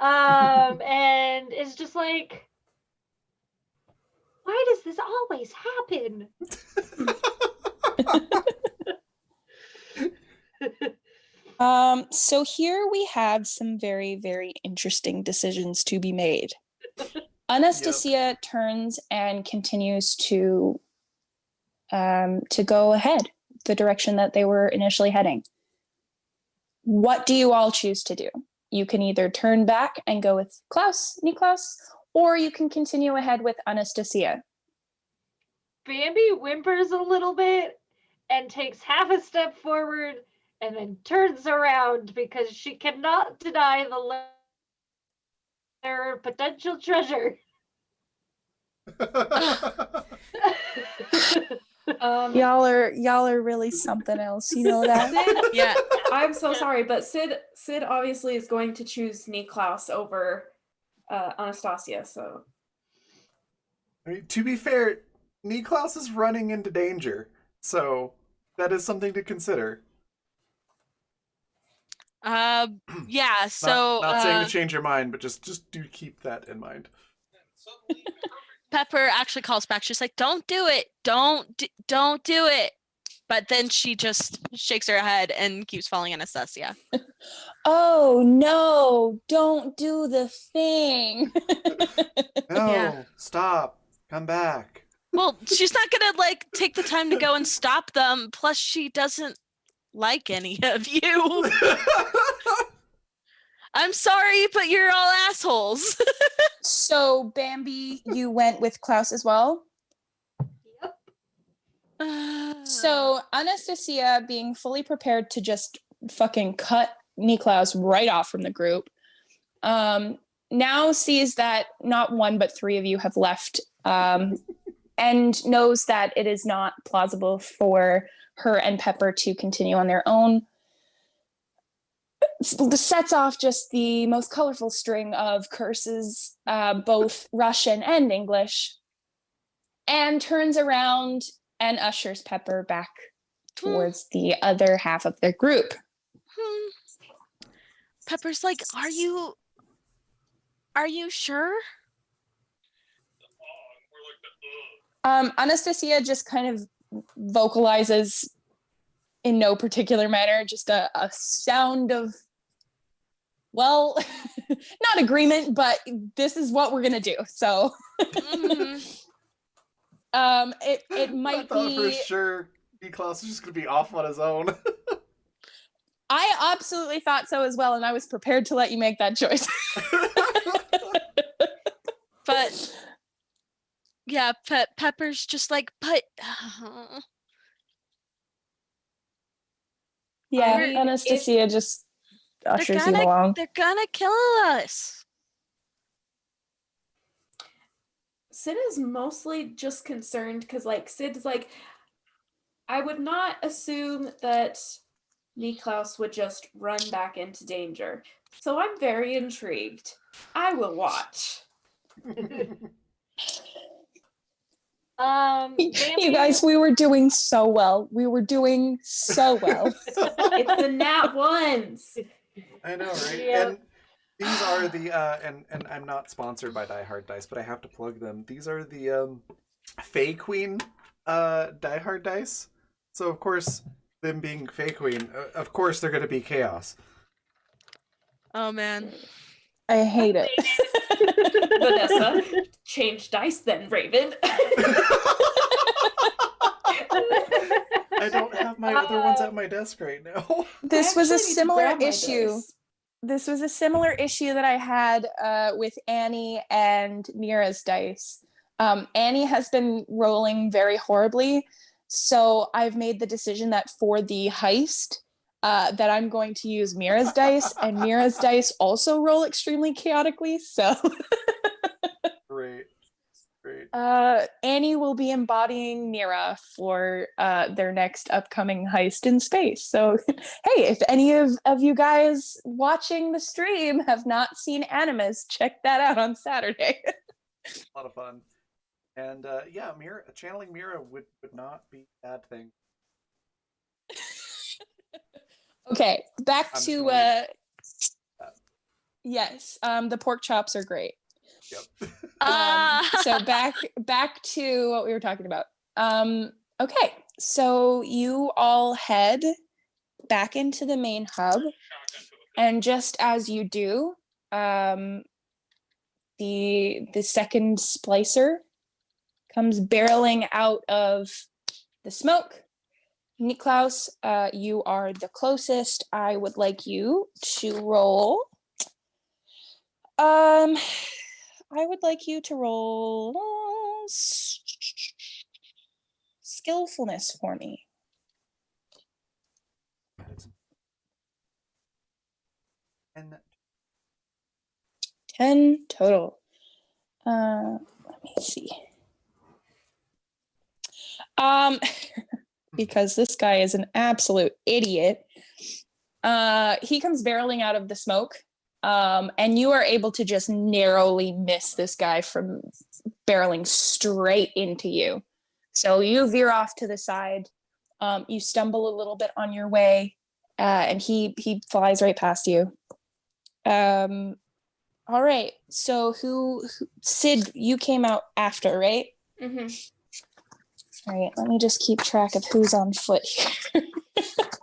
and is just like, why does this always happen? So here we have some very, very interesting decisions to be made. Anastasia turns and continues to go ahead the direction that they were initially heading. What do you all choose to do? You can either turn back and go with Niklaus, or you can continue ahead with Anastasia. Bambi whimpers a little bit and takes half a step forward and then turns around because she cannot deny the their potential treasure. Y'all are really something else, you know that? Sid, yeah. I'm so sorry, but Sid obviously is going to choose Niklaus over Anastasia. So I mean, to be fair, Niklaus is running into danger, so that is something to consider. Yeah, so not saying to change your mind, but just do keep that in mind. Pepper actually calls back. She's like, "Don't do it. Don't do it." But then she just shakes her head and keeps following Anastasia. Oh no, don't do the thing. No, Yeah. Stop. Come back. Well, she's not gonna like take the time to go and stop them. Plus, she doesn't like any of you. I'm sorry, but you're all assholes. So Bambi, you went with Klaus as well? Yep. So Anastasia, being fully prepared to just fucking cut Niklaus right off from the group, now sees that not one but three of you have left, and knows that it is not plausible for her and Pepper to continue on their own. Sets off just the most colorful string of curses, both Russian and English, and turns around and ushers Pepper back towards the other half of their group. Pepper's like, are you sure? Anastasia just kind of vocalizes in no particular manner, just a sound of, well, not agreement, but this is what we're gonna do. So it might I thought be for sure Niklaus is just gonna be off on his own. I absolutely thought so as well, and I was prepared to let you make that choice. But yeah, Pepper's just like, but yeah, I mean, Anastasia just ushers you along. they're gonna kill us. Sid is mostly just concerned because, like, Sid's like, I would not assume that Niklaus would just run back into danger. So I'm very intrigued. I will watch. You guys, we were doing so well. It's the nat ones. I know, right? Yep. And these are the and I'm not sponsored by Die Hard Dice, but I have to plug them. These are the Fey Queen Die Hard Dice. So of course, them being Fey Queen, of course they're gonna be chaos. Oh man. I hate it. Vanessa, change dice then, Raven. I don't have my other ones at my desk right now. This was a actually need to similar grab my issue. dice. This was a similar issue that I had with Annie and Mira's dice. Annie has been rolling very horribly, so I've made the decision that for the heist, that I'm going to use Mira's dice, and Mira's dice also roll extremely chaotically. So Great. Annie will be embodying Mira for their next upcoming heist in space. So, hey, if any of you guys watching the stream have not seen Animus, check that out on Saturday. A lot of fun. And yeah, channeling Mira would not be a bad thing. Okay, back I'm just to gonna yes, the pork chops are great. Yep. So back to what we were talking about. Okay, so you all head back into the main hub, and just as you do, the second splicer comes barreling out of the smoke. Niklaus, you are the closest. I would like you to roll. I would like you to roll skillfulness for me. 10 total. Let me see. Because this guy is an absolute idiot. He comes barreling out of the smoke. And you are able to just narrowly miss this guy from barreling straight into you. So you veer off to the side. You stumble a little bit on your way, and he flies right past you. All right. So who Sid? You came out after, right? Mm-hmm. All right. Let me just keep track of who's on foot here,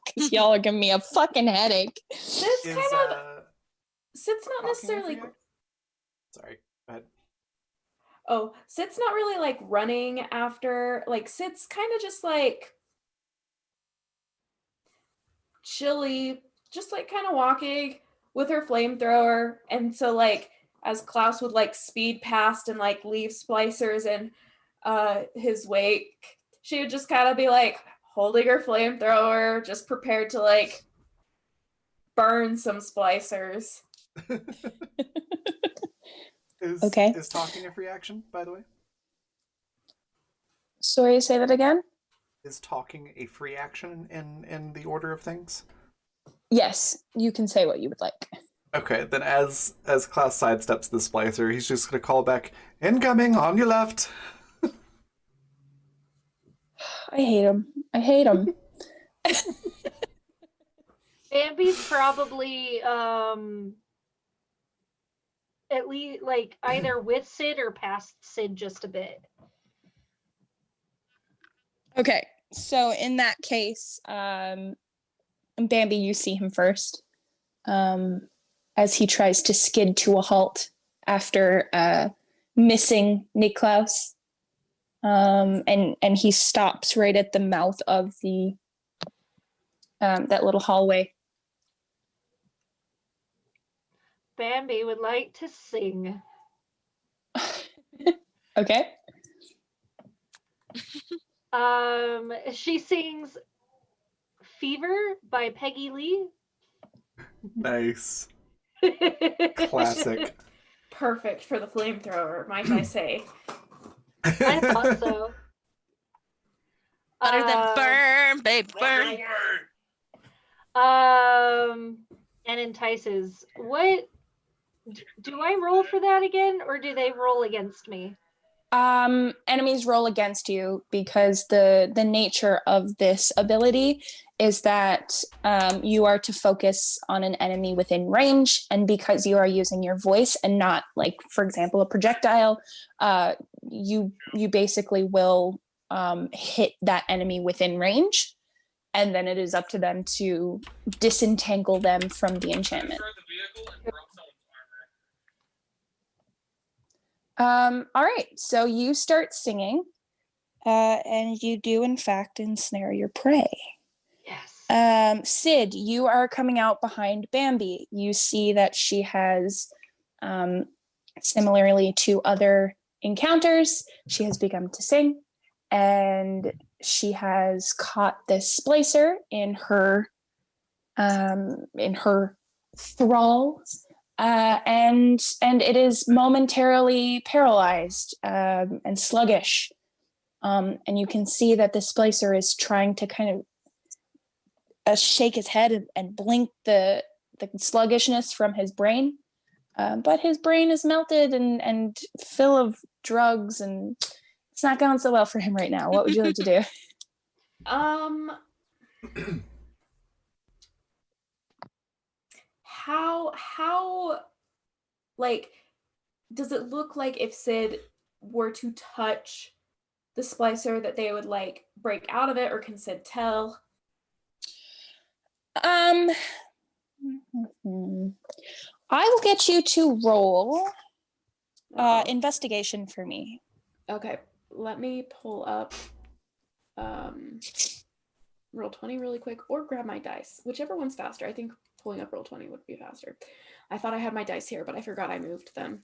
because y'all are giving me a fucking headache. Sid's Is, kind of. Sid's not talking necessarily. over you? Sorry, go ahead. Oh, Sid's not really like running after. Like Sid's kind of just like chilly, just like kind of walking with her flamethrower. And so like as Klaus would like speed past and like leave splicers in his wake, she would just kind of be like holding her flamethrower, just prepared to like burn some splicers. Is talking a free action, by the way? Sorry, say that again? Is talking a free action in the order of things? Yes, you can say what you would like. Okay, then as Klaus sidesteps the splicer, he's just gonna call back, "Incoming on your left." I hate him. Bambi's probably at least like either with Sid or past Sid just a bit. Okay, so in that case, Bambi, you see him first, as he tries to skid to a halt after missing Niklaus, and he stops right at the mouth of the that little hallway. Bambi would like to sing. Okay. She sings Fever by Peggy Lee. Nice. Classic. Perfect for the flamethrower, might I say. I thought so. Better than burn, babe, burn. And entices. What do I roll for that again, or do they roll against me? Enemies roll against you because the nature of this ability is that you are to focus on an enemy within range, and because you are using your voice and not, like, for example, a projectile, you basically will hit that enemy within range, and then it is up to them to disentangle them from the enchantment. All right, so you start singing, and you do in fact ensnare your prey. Yes. Sid, you are coming out behind Bambi. You see that she has, similarly to other encounters, she has begun to sing, and she has caught this splicer in her thrall, and it is momentarily paralyzed and sluggish. And you can see that the splicer is trying to kind of shake his head and blink the sluggishness from his brain. But his brain is melted and full of drugs, and it's not going so well for him right now. What would you like to do? How like does it look like if Sid were to touch the splicer that they would like break out of it, or can Sid tell? I will get you to roll Uh-oh. investigation for me. Okay, let me pull up Roll20 really quick, or grab my dice, whichever one's faster. I think pulling up Roll20 would be faster. I thought I had my dice here, but I forgot I moved them.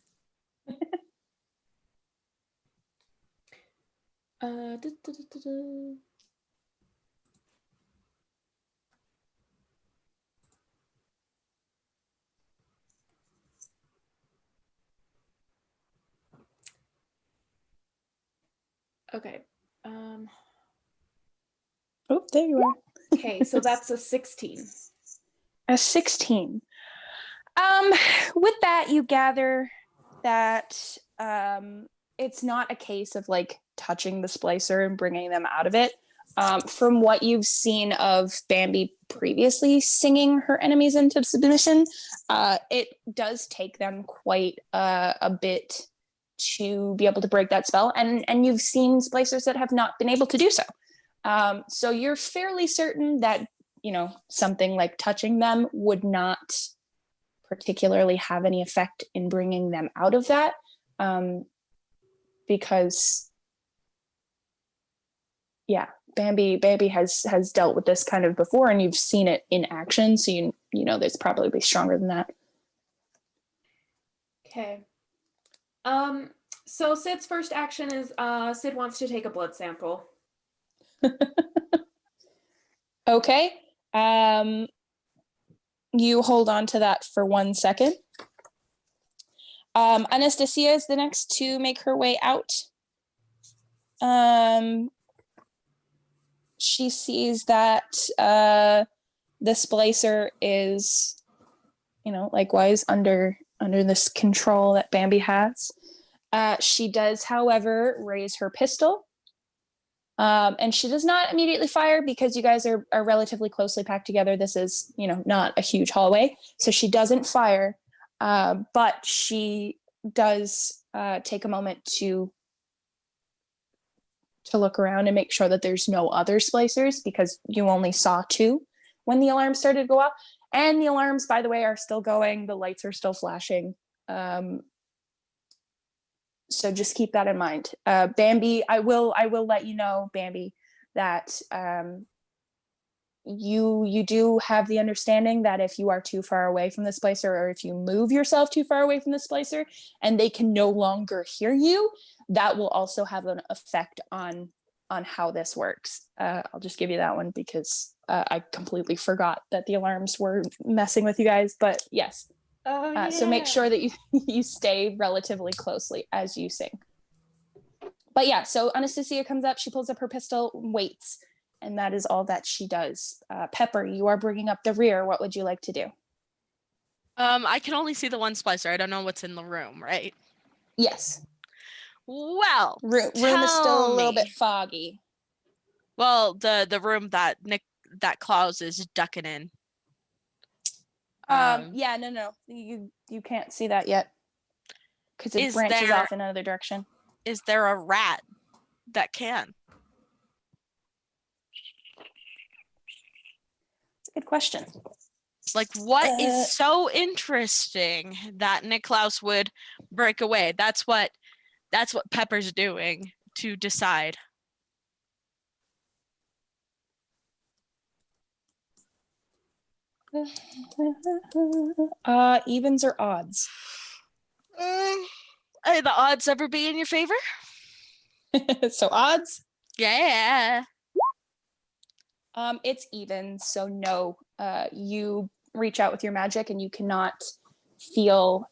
Okay. Oh, there you are. Okay, so that's a 16. A 16. With that, you gather that it's not a case of like touching the splicer and bringing them out of it. From what you've seen of Bambi previously singing her enemies into submission, it does take them quite a bit to be able to break that spell, and you've seen splicers that have not been able to do so. So you're fairly certain that, you know, something like touching them would not particularly have any effect in bringing them out of that, because yeah, Bambi has dealt with this kind of before, and you've seen it in action, so you know there's probably stronger than that. Okay. So Sid's first action is Sid wants to take a blood sample. Okay. You hold on to that for 1 second. Anastasia is the next to make her way out. She sees that the splicer is, you know, likewise under this control that Bambi has. She does, however, raise her pistol. And she does not immediately fire because you guys are relatively closely packed together. This is, you know, not a huge hallway. So she doesn't fire, but she does take a moment to look around and make sure that there's no other splicers, because you only saw 2 when the alarm started to go off. And the alarms, by the way, are still going. The lights are still flashing. So just keep that in mind. Bambi, I will let you know, Bambi, that you do have the understanding that if you are too far away from the splicer, or if you move yourself too far away from the splicer and they can no longer hear you, that will also have an effect on how this works. I'll just give you that one because I completely forgot that the alarms were messing with you guys, but yes. Oh, yeah. So make sure that you stay relatively closely as you sing. But yeah, so Anastasia comes up, she pulls up her pistol, waits, and that is all that she does. Pepper, you are bringing up the rear. What would you like to do? I can only see the one splicer. I don't know what's in the room, right? Yes. Well, Room is still a little bit foggy. Well, the room that Klaus is ducking in. Yeah, no. You can't see that yet because it branches off in another direction. Is there a rat that can? It's a good question. Like, what is so interesting that Niklaus would break away? That's what That's what Pepper's doing to decide. Evens or odds? The odds ever be in your favor? So odds? Yeah. It's even, so no. You reach out with your magic and you cannot feel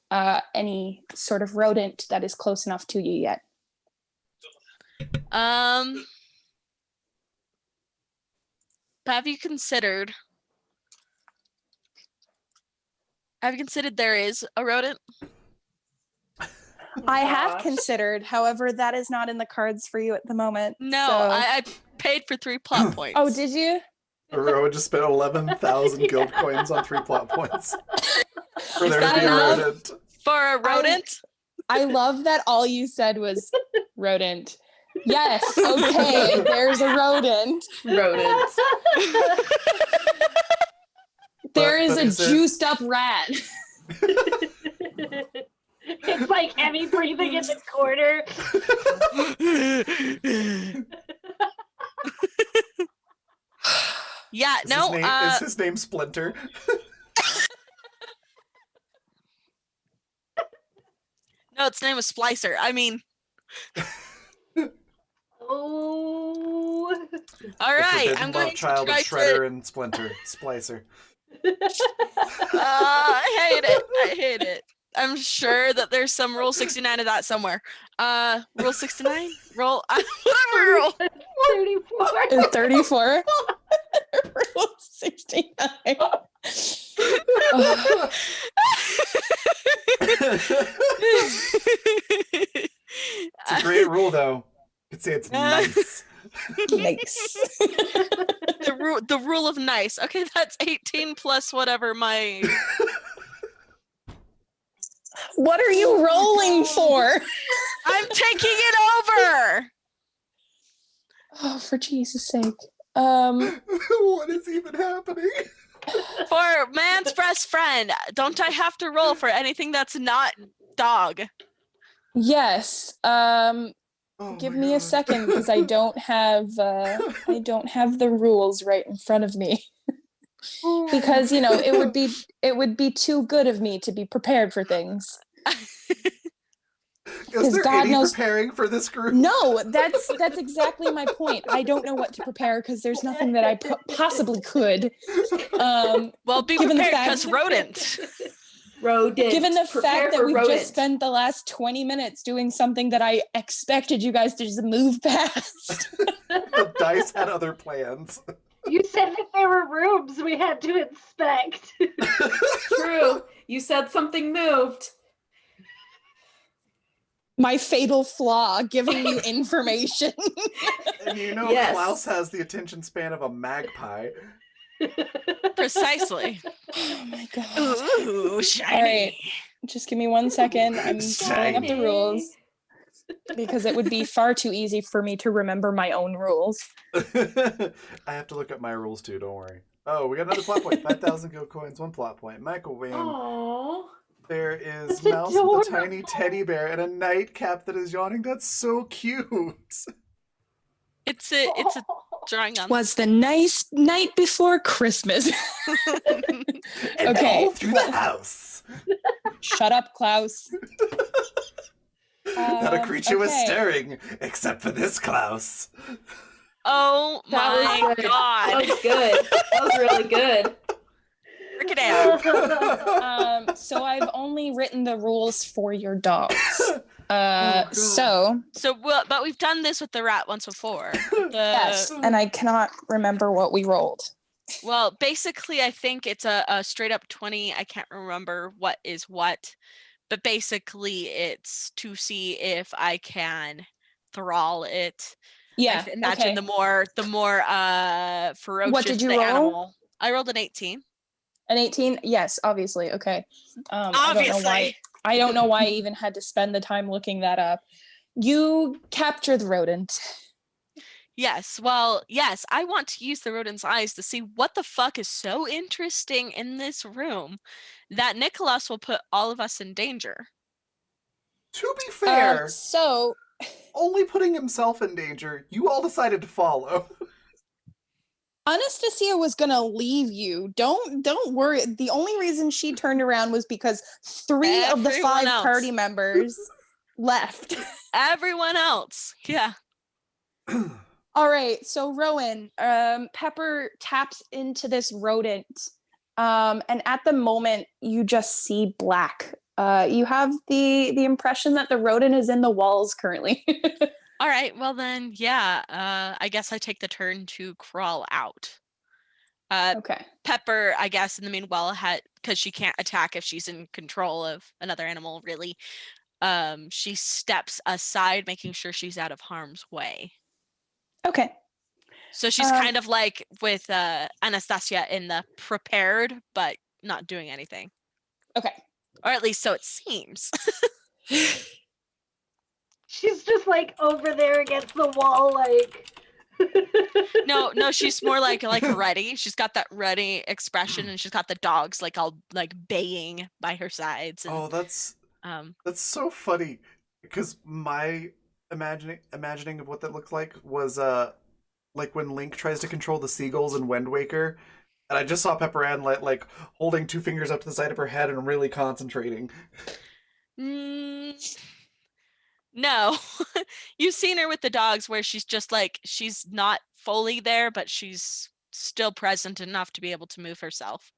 any sort of rodent that is close enough to you yet. Have you considered there is a rodent? I have Gosh. considered, however, that is not in the cards for you at the moment. No, so- I paid for 3 plot points. Oh, did you? Aurora just spent 11,000 guild coins on 3 plot points for there to that be a enough? rodent. For a rodent? I love that all you said was rodent. Yes, okay, there's a rodent. Rodent. There is but a is it- juiced up rat. It's like heavy breathing in the corner. Yeah, no. Is his name Splinter? No, its name was Splicer. I mean, Oh. all The right. forbidden I'm going love to child of try Shredder to. and Splinter. Splicer. I hate it. I hate it. I'm sure that there's some Rule 69 of that somewhere. Rule 69? Roll. Whatever rule. 34. 34. Rule 69. Oh, It's a great rule, though. You could say it's nice. nice. The rule of nice. Okay, that's 18 plus whatever my. What are you rolling for? I'm taking it over. Oh, for Jesus' sake. What is even happening? For man's best friend, don't I have to roll for anything that's not dog? Yes. Oh Give my me a God. second because I don't have the rules right in front of me. Because it would be too good of me to be prepared for things. Is there God any knows- preparing for this group? No, that's exactly my point. I don't know what to prepare because there's nothing that I possibly could. Well, be Given the prepared fact- because rodent. Rodent. Given the Prepare fact that for we've rodent. just spent the last 20 minutes doing something that I expected you guys to just move past. The dice had other plans. You said that there were rooms we had to inspect. True. You said something moved. My fatal flaw, giving you information. And Yes. Klaus has the attention span of a magpie. Precisely. Oh my god. Ooh, shiny. Just give me 1 second. I'm pulling up the Shiny. rules because it would be far too easy for me to remember my own rules. I have to look up my rules too, don't worry. Oh, we got another plot point. 5,000 gold coins, 1 plot point. Michael Wayne. Aww. There is That's Mouse with a adorable. tiny teddy bear and a nightcap that is yawning. That's so cute. It's a drawing on. Was the nice night before Christmas. And Okay. all through the house. Shut up, Klaus. Not a creature was okay. stirring, except for this Klaus. Oh That was my good. That god. was good. That was really good. Break it down. So I've only written the rules for your dogs. God. So But we've done this with the rat once before. yes, and I cannot remember what we rolled. Well, basically, I think it's a straight up 20. I can't remember what is what, but basically, it's to see if I can thrall it. Yeah, I imagine okay. the more ferocious did you the roll? animal. I rolled an 18. An 18? Yes, obviously. Okay. Obviously. I don't know why I even had to spend the time looking that up. You capture the rodent. Yes. Well, yes, I want to use the rodent's eyes to see what the fuck is so interesting in this room that Nicholas will put all of us in danger. To be fair, So only putting himself in danger, you all decided to follow. Anastasia was gonna leave you. Don't worry. The only reason she turned around was because three of the Everyone 5 else. party members left. Everyone else. Yeah. All right, so Rowan, Pepper taps into this rodent, and at the moment you just see black. You have the impression that the rodent is in the walls currently. All right. Well then, yeah. I guess I take the turn to crawl out. Okay. Pepper, I guess, in the meanwhile, had because she can't attack if she's in control of another animal, really. She steps aside, making sure she's out of harm's way. Okay. So she's kind of like with Anastasia in the prepared, but not doing anything. Okay. Or at least so it seems. She's just like over there against the wall, like. No, she's more like ready. She's got that ready expression, and she's got the dogs like all like baying by her sides. And, Oh, that's so funny because my imagining of what that looked like was like when Link tries to control the seagulls in Wind Waker, and I just saw Pepper Ann like holding 2 fingers up to the side of her head and really concentrating. No, you've seen her with the dogs where she's just like she's not fully there, but she's still present enough to be able to move herself.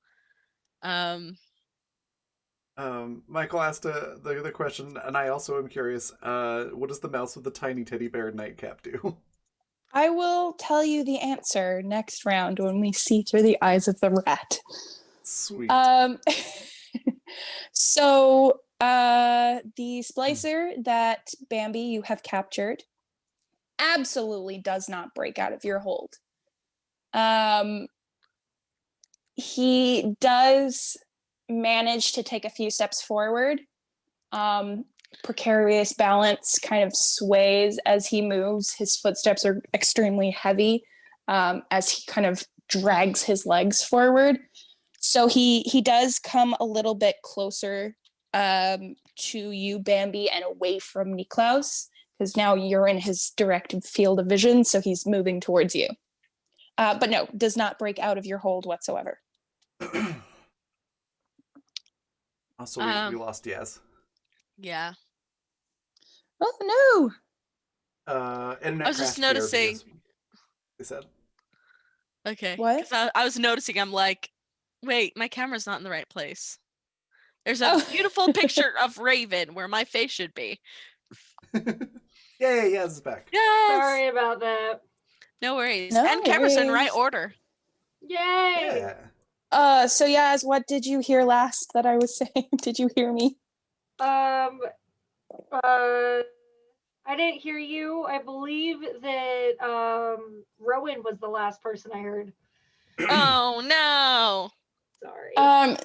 Michael asked the question, and I also am curious. What does the mouse with the tiny teddy bear nightcap do? I will tell you the answer next round when we see through the eyes of the rat. Sweet. So the splicer that Bambi you have captured absolutely does not break out of your hold. He does manage to take a few steps forward. Precarious balance kind of sways as he moves. His footsteps are extremely heavy as he kind of drags his legs forward. So he does come a little bit closer to you, Bambi, and away from Niklaus, because now you're in his direct field of vision, so he's moving towards you. But no, does not break out of your hold whatsoever. Also, we lost Yaz. Yeah. Oh no! Internet I was just crashed noticing. BRB, they said. Okay. What? 'Cause I was noticing. I'm like, wait, my camera's not in the right place. There's a beautiful picture of Raven where my face should be. Yay, Yaz is back. Yes. Sorry about that. No worries. No And camera's in right worries. order. Yay! Yeah. So Yaz, what did you hear last that I was saying? Did you hear me? I didn't hear you. I believe that Rowan was the last person I heard. Oh no. Sorry.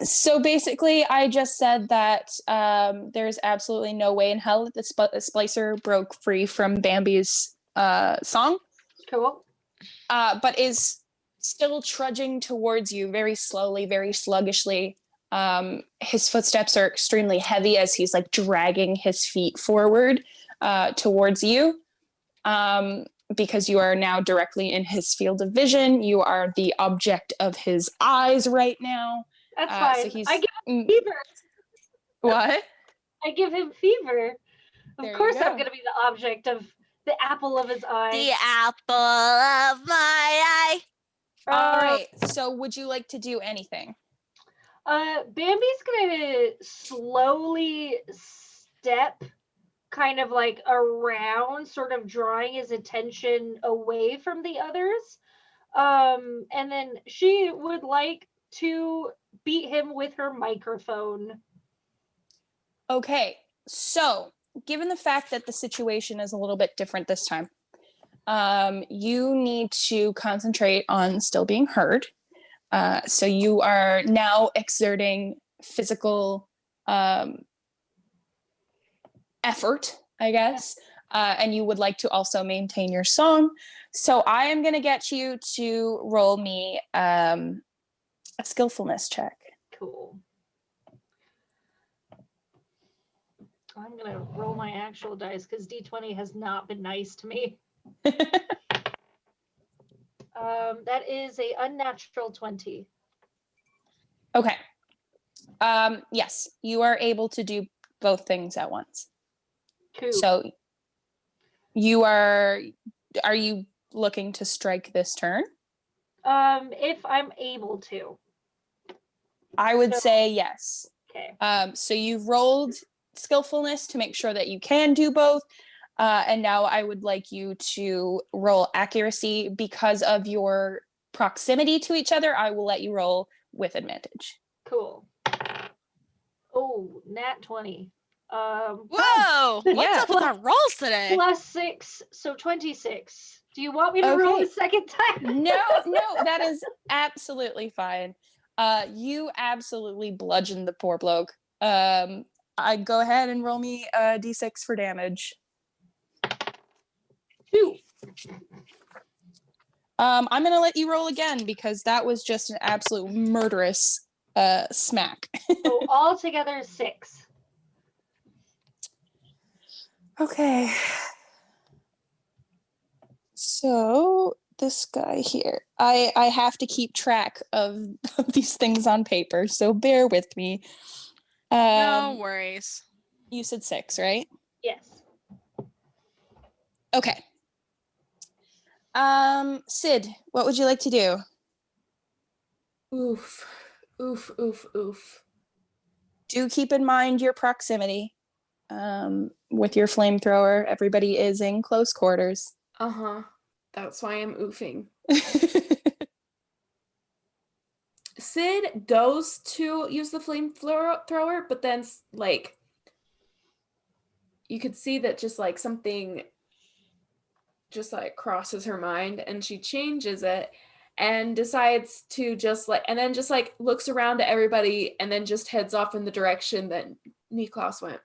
So basically, I just said that there's absolutely no way in hell that the splicer broke free from Bambi's song, Cool. but is still trudging towards you very slowly, very sluggishly. His footsteps are extremely heavy as he's like dragging his feet forward towards you. Because you are now directly in his field of vision. You are the object of his eyes right now. That's fine. So he's I give him fever. What? I give him fever. There Of you course, go. I'm going to be the object of the apple of his eye. The apple of my eye. All right. So would you like to do anything? Bambi's going to slowly step kind of like around, sort of drawing his attention away from the others. And then she would like to beat him with her microphone. Okay. So given the fact that the situation is a little bit different this time, you need to concentrate on still being heard. So you are now exerting physical effort, I guess, and you would like to also maintain your song. So I am going to get you to roll me a skillfulness check. Cool. I'm gonna roll my actual dice because D20 has not been nice to me. That is a unnatural 20. Okay. Yes, you are able to do both things at once. Cool. So are you looking to strike this turn? If I'm able to. I would So- say yes. Okay. So you've rolled skillfulness to make sure that you can do both. And now I would like you to roll accuracy because of your proximity to each other. I will let you roll with advantage. Cool. Oh, nat 20. Whoa! What's Yeah. up with our rolls today? Plus 6, so 26. Do you want me to roll Okay. a second time? No, that is absolutely fine. You absolutely bludgeoned the poor bloke. I go ahead and roll me a d6 for damage. 2. I'm gonna let you roll again because that was just an absolute murderous smack. So altogether 6. Okay. So this guy here, I have to keep track of these things on paper, so bear with me. No worries. You said 6, right? Yes. Okay. Sid, what would you like to do? Oof. Oof, oof, oof. Do keep in mind your proximity. With your flamethrower, everybody is in close quarters. Uh-huh. That's why I'm oofing. Sid goes to use the flamethrower, but then like you could see that just like something just like crosses her mind and she changes it and decides to just like and then just like looks around at everybody and then just heads off in the direction that Niklaus went.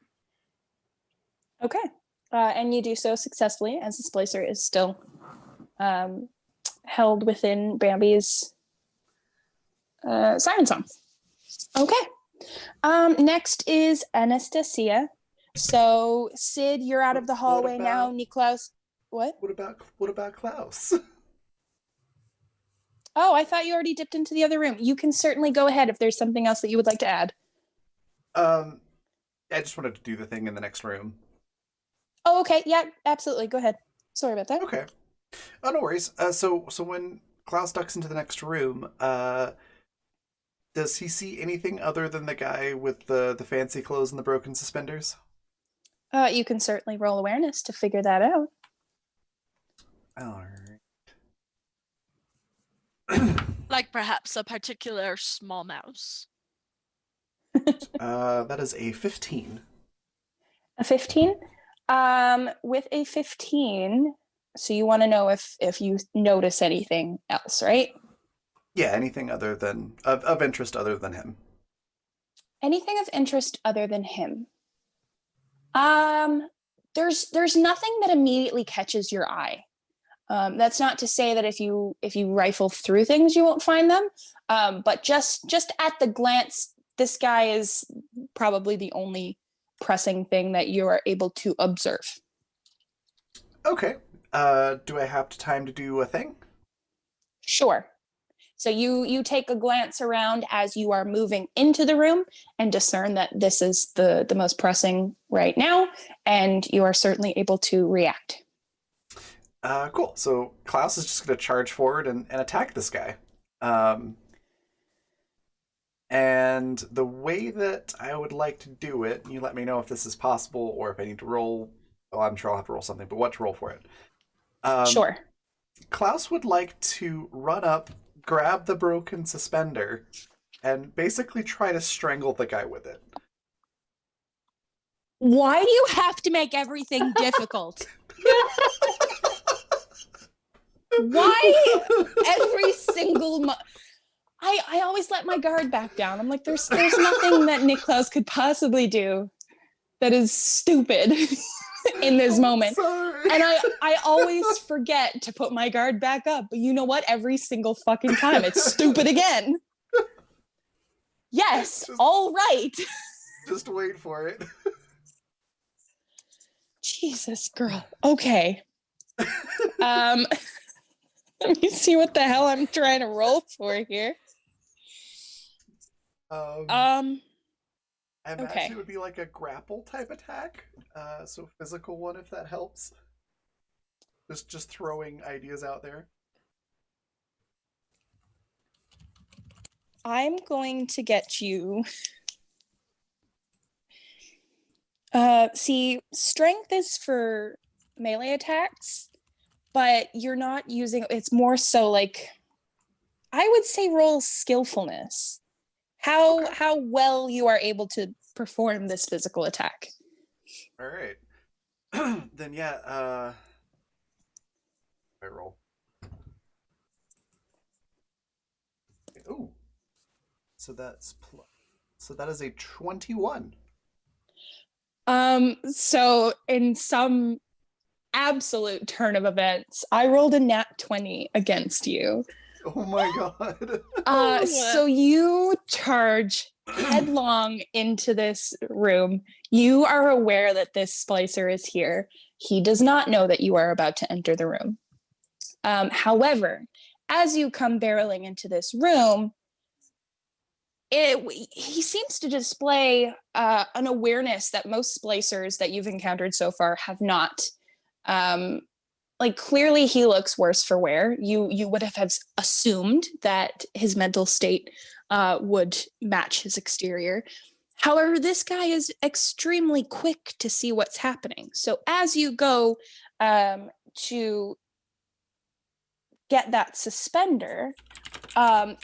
Okay. And you do so successfully as the splicer is still held within Bambi's siren song. Okay. Next is Anastasia. So Sid, you're out of the hallway now. Niklaus, what? What about Klaus? Oh, I thought you already dipped into the other room. You can certainly go ahead if there's something else that you would like to add. I just wanted to do the thing in the next room. Oh, okay. Yeah, absolutely. Go ahead. Sorry about that. Okay. Oh, no worries. So when Klaus ducks into the next room, does he see anything other than the guy with the fancy clothes and the broken suspenders? You can certainly roll awareness to figure that out. All Like perhaps a particular small mouse. right. That is a 15. A 15? With a 15, so you want to know if you notice anything else, right? Yeah, anything other than of interest other than him. Anything of interest other than him. There's nothing that immediately catches your eye. That's not to say that if you rifle through things you won't find them. But just at the glance, this guy is probably the only pressing thing that you are able to observe. Okay. Do I have time to do a thing? Sure. So you take a glance around as you are moving into the room and discern that this is the most pressing right now, and you are certainly able to react. Cool. So Klaus is just going to charge forward and attack this guy. And the way that I would like to do it, you let me know if this is possible or if I need to roll. Well, I'm sure I'll have to roll something, but what to roll for it? Sure. Klaus would like to run up, grab the broken suspender, and basically try to strangle the guy with it. Why do you have to make everything difficult? Why every single I always let my guard back down. I'm like, there's nothing that Niklaus could possibly do that is stupid in this moment. Sorry. And I always forget to put my guard back up. But you know what? Every single fucking time it's stupid again. Yes, all right. Just wait for it. Jesus, girl. Okay. Let me see what the hell I'm trying to roll for here. I imagine okay. it would be like a grapple type attack. So physical one, if that helps. Just throwing ideas out there. I'm going to get you. See, strength is for melee attacks, but you're not using it's more so like I would say roll skillfulness. How well you are able to perform this physical attack. All right. Then yeah, I roll. Ooh. So that is a 21. So in some absolute turn of events, I rolled a nat 20 against you. Oh my god. So you charge headlong into this room. You are aware that this splicer is here. He does not know that you are about to enter the room. However, as you come barreling into this room, he seems to display an awareness that most splicers that you've encountered so far have not. Like clearly he looks worse for wear. You would have assumed that his mental state would match his exterior. However, this guy is extremely quick to see what's happening. So as you go to get that suspender,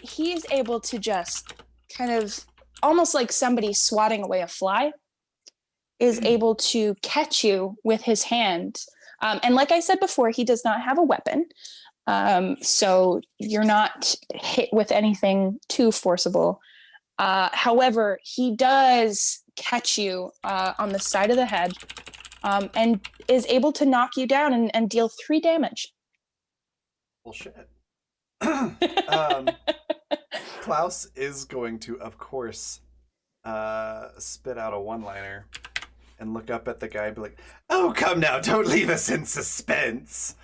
he is able to just kind of almost like somebody swatting away a fly is able to catch you with his hand. And like I said before, he does not have a weapon. So you're not hit with anything too forcible. However, he does catch you on the side of the head and is able to knock you down and deal 3 damage. Bullshit. Klaus is going to, of course, spit out a one-liner and look up at the guy and be like, "Oh, come now, don't leave us in suspense."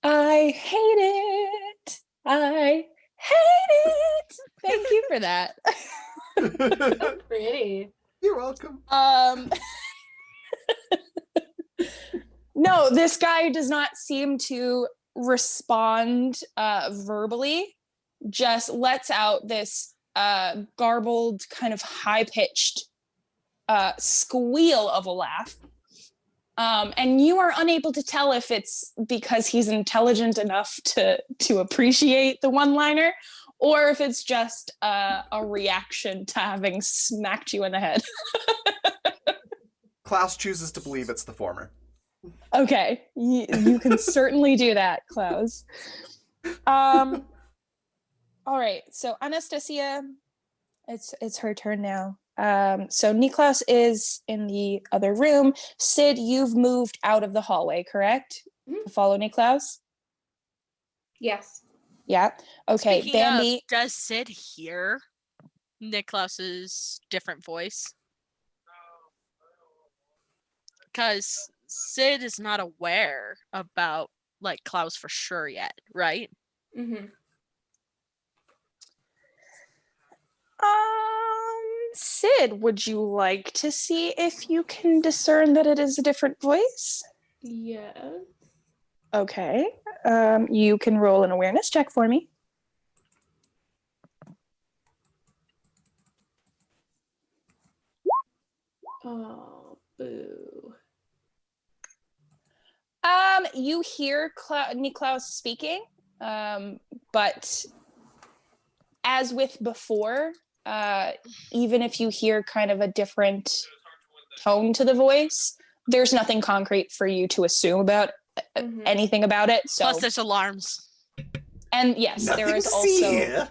I hate it. I hate it. Thank you for that. Pretty. You're welcome. No, this guy does not seem to respond verbally, just lets out this garbled, kind of high-pitched squeal of a laugh. And you are unable to tell if it's because he's intelligent enough to appreciate the one-liner, or if it's just a reaction to having smacked you in the head. Klaus chooses to believe it's the former. Okay, you can certainly do that, Klaus. All right, so Anastasia, it's her turn now. So Niklaus is in the other room. Sid, you've moved out of the hallway, correct? Mhm. To follow Niklaus? Yes. Yeah. Okay, Speaking Bambi. of, does Sid hear Niklaus's different voice? Because Sid is not aware about like Klaus for sure yet, right? Mm-hmm. Sid, would you like to see if you can discern that it is a different voice? Yes. Okay. You can roll an awareness check for me. Oh, boo. You hear Niklaus speaking, but as with before, even if you hear kind of a different tone to the voice, there's nothing concrete for you to assume about anything about it. So, Plus, there's alarms. and yes, Nothing there is to see also here.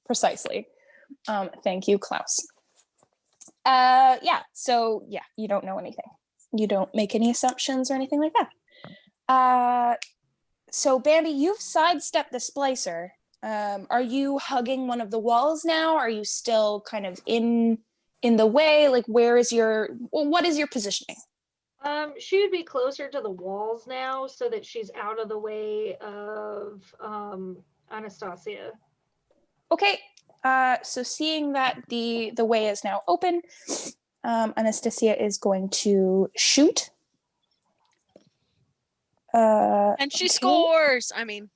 precisely. Thank you, Klaus. Yeah. So yeah, you don't know anything. You don't make any assumptions or anything like that. So Bambi, you've sidestepped the splicer. Are you hugging one of the walls now? Are you still kind of in in the way? Like, where is what is your positioning? She would be closer to the walls now so that she's out of the way of Anastasia. Okay. So seeing that the way is now open, Anastasia is going to shoot. And she scores. I mean,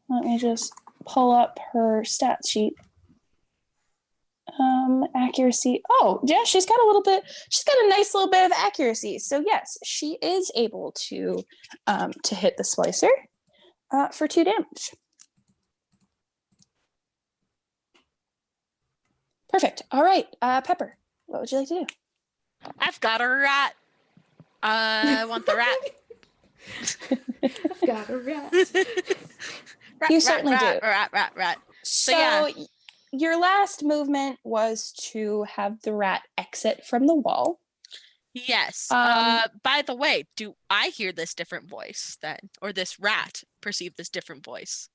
let me just pull up her stat sheet. Accuracy. Oh, yeah, she's got a nice little bit of accuracy. So yes, she is able to hit the splicer for 2 damage. Perfect. All right, Pepper, what would you like to do? I've got a rat. I want the rat. I've got a rat. Rat, You rat, certainly rat, do. Rat. So yeah. Your last movement was to have the rat exit from the wall. Yes. Um, By the way, do I hear this different voice then, or this rat perceive this different voice?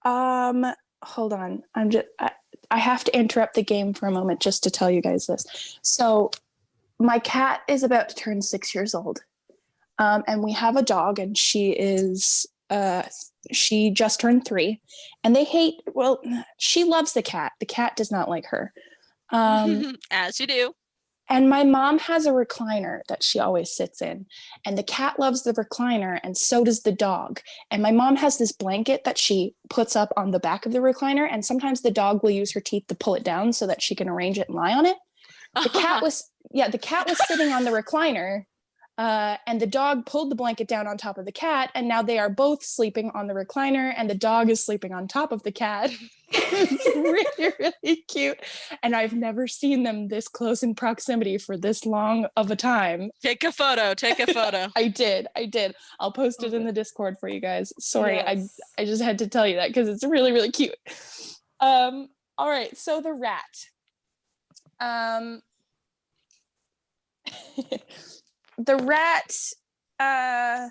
Hold on. I have to interrupt the game for a moment just to tell you guys this. So my cat is about to turn 6 years old. And we have a dog, and she just turned 3, and she loves the cat. The cat does not like her. As you do. And my mom has a recliner that she always sits in, and the cat loves the recliner, and so does the dog. And my mom has this blanket that she puts up on the back of the recliner, and sometimes the dog will use her teeth to pull it down so that she can arrange it and lie on it. The cat was sitting on the recliner, and the dog pulled the blanket down on top of the cat, and now they are both sleeping on the recliner, and the dog is sleeping on top of the cat. It's really, really cute. And I've never seen them this close in proximity for this long of a time. Take a photo. I did. I'll post it in the Discord for you guys. Sorry, Yes. I just had to tell you that because it's really, really cute. All right, so the rat. The rat, that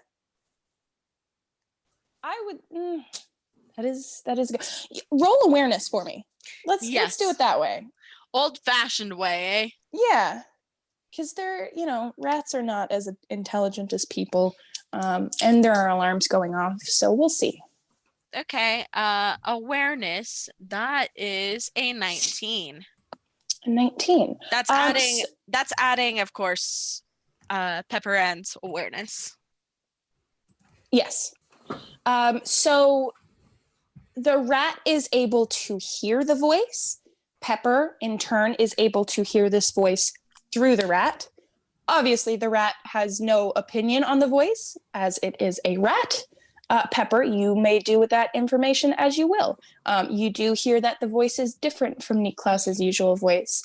is good. Roll awareness for me. Let's do it that way. Old-fashioned way, eh? Yeah, because rats are not as intelligent as people, and there are alarms going off, so we'll see. Okay, awareness, that is a 19. 19. That's adding, of course, Pepper Ann's awareness. Yes. So the rat is able to hear the voice. Pepper, in turn, is able to hear this voice through the rat. Obviously, the rat has no opinion on the voice, as it is a rat. Pepper, you may do with that information as you will. You do hear that the voice is different from Niklaus's usual voice.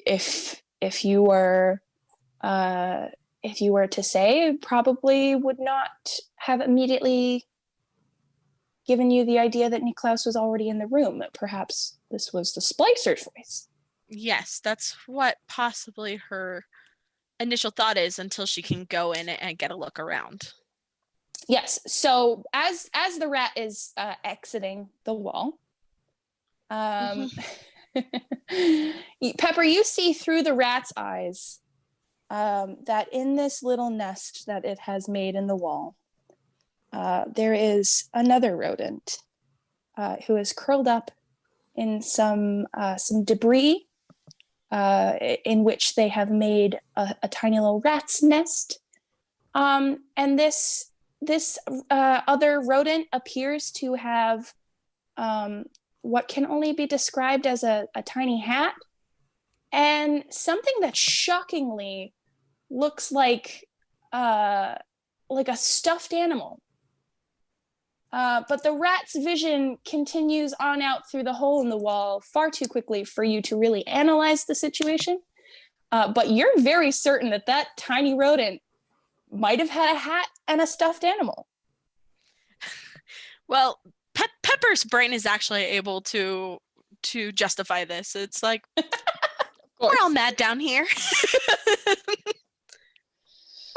If you were to say, probably would not have immediately given you the idea that Niklaus was already in the room. Perhaps this was the Splicer's voice. Yes, that's what possibly her initial thought is until she can go in and get a look around. Yes. So as the rat is exiting the wall, Pepper, you see through the rat's eyes that in this little nest that it has made in the wall, there is another rodent who is curled up in some debris in which they have made a tiny little rat's nest. And this other rodent appears to have what can only be described as a tiny hat and something that shockingly looks like a stuffed animal. But the rat's vision continues on out through the hole in the wall far too quickly for you to really analyze the situation. But you're very certain that tiny rodent might have had a hat and a stuffed animal. Well, Pepper's brain is actually able to justify this. It's like, we're all mad down here.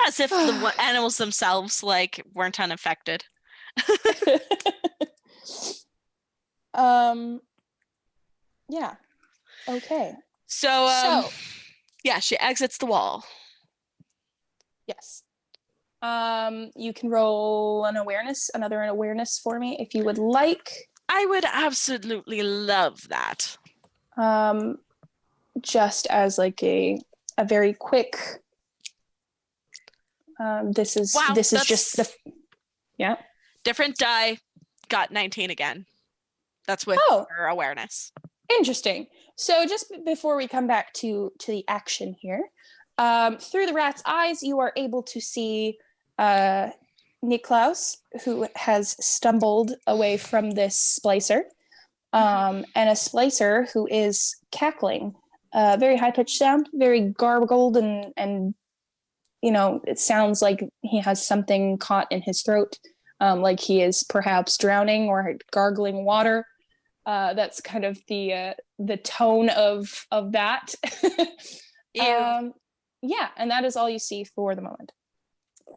As if the animals themselves weren't unaffected. Yeah. Okay. So, So yeah, she exits the wall. yes. You can roll another awareness for me if you would like. I would absolutely love that. Just as like a very quick. This is Wow, just the. Yeah. Different die, got 19 again. That's with Oh. her awareness. Interesting. So just before we come back to the action here, through the rat's eyes, you are able to see Niklaus, who has stumbled away from this splicer, and a splicer who is cackling, very high pitched sound, very gargled, and it sounds like he has something caught in his throat, like he is perhaps drowning or gargling water. That's kind of the tone of that. Ew. Yeah, and that is all you see for the moment.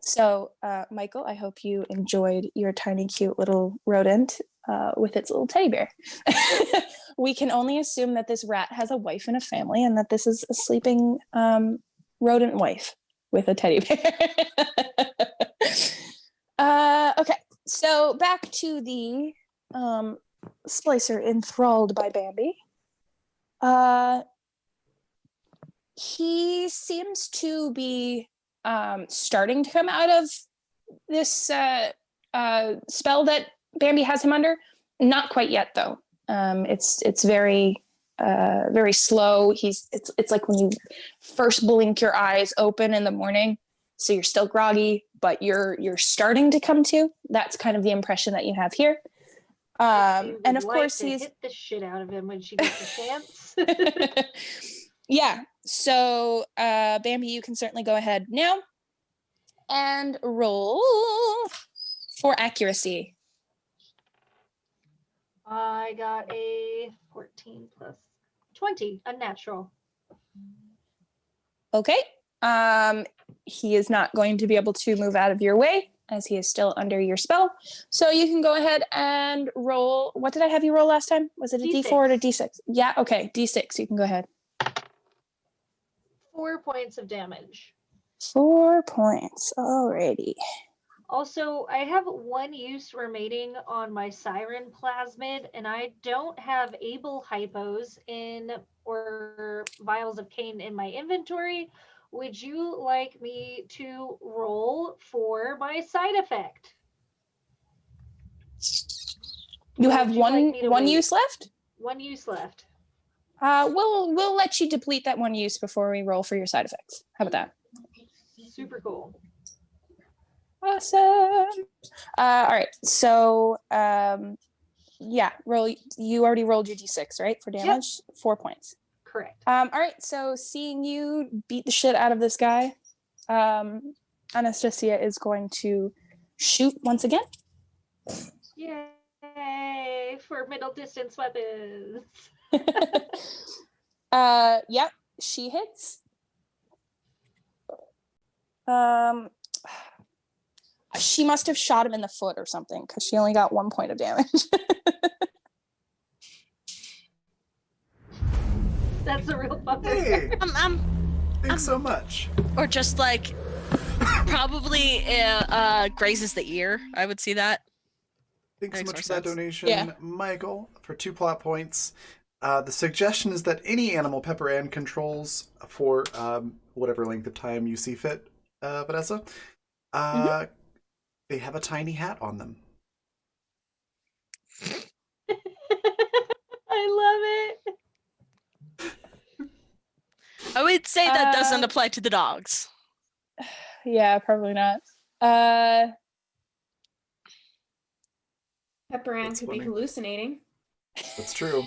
So, Michael, I hope you enjoyed your tiny, cute little rodent with its little teddy bear. We can only assume that this rat has a wife and a family, and that this is a sleeping rodent wife with a teddy bear. Okay, so back to the splicer enthralled by Bambi. He seems to be starting to come out of this spell that Bambi has him under. Not quite yet, though. It's very very slow. It's like when you first blink your eyes open in the morning, so you're still groggy, but you're starting to come to. That's kind of the impression that you have here. And of course he's hit the shit out of him when she gets a chance. Yeah. So Bambi, you can certainly go ahead now and roll for accuracy. I got a 14 plus 20, unnatural. Okay. He is not going to be able to move out of your way as he is still under your spell. So you can go ahead and roll. What did I have you roll last time? Was it a D4 or a D6? Yeah, okay. D6. You can go ahead. 4 points of damage. 4 points. Alrighty. Also, I have 1 use remaining on my Siren Plasmid, and I don't have Able Hypos or Vials of Cane in my inventory. Would you like me to roll for my side effect? You Or have would you like me to one wait? use left? 1 use left. We'll let you deplete that 1 use before we roll for your side effects. How about that? Super cool. Awesome. All right. So, yeah, roll. You already rolled your d6, right, for damage? Yep. 4 points. Correct. All right. So, seeing you beat the shit out of this guy, Anastasia is going to shoot once again. Yay for middle distance weapons. Yep, she hits. She must have shot him in the foot or something because she only got 1 point of damage. That's a real bummer. Hey, thanks so um, much. Or just like probably grazes the ear. I would see that. Thanks so Makes much more for that sense. donation, Yeah. Michael, for 2 plot points. The suggestion is that any animal Pepper Ann controls for whatever length of time you see fit, Vanessa, they have a tiny hat on them. I love it. I would say that doesn't apply to the dogs. Yeah, probably not. Pepper Ann That's could funny. be hallucinating. That's true.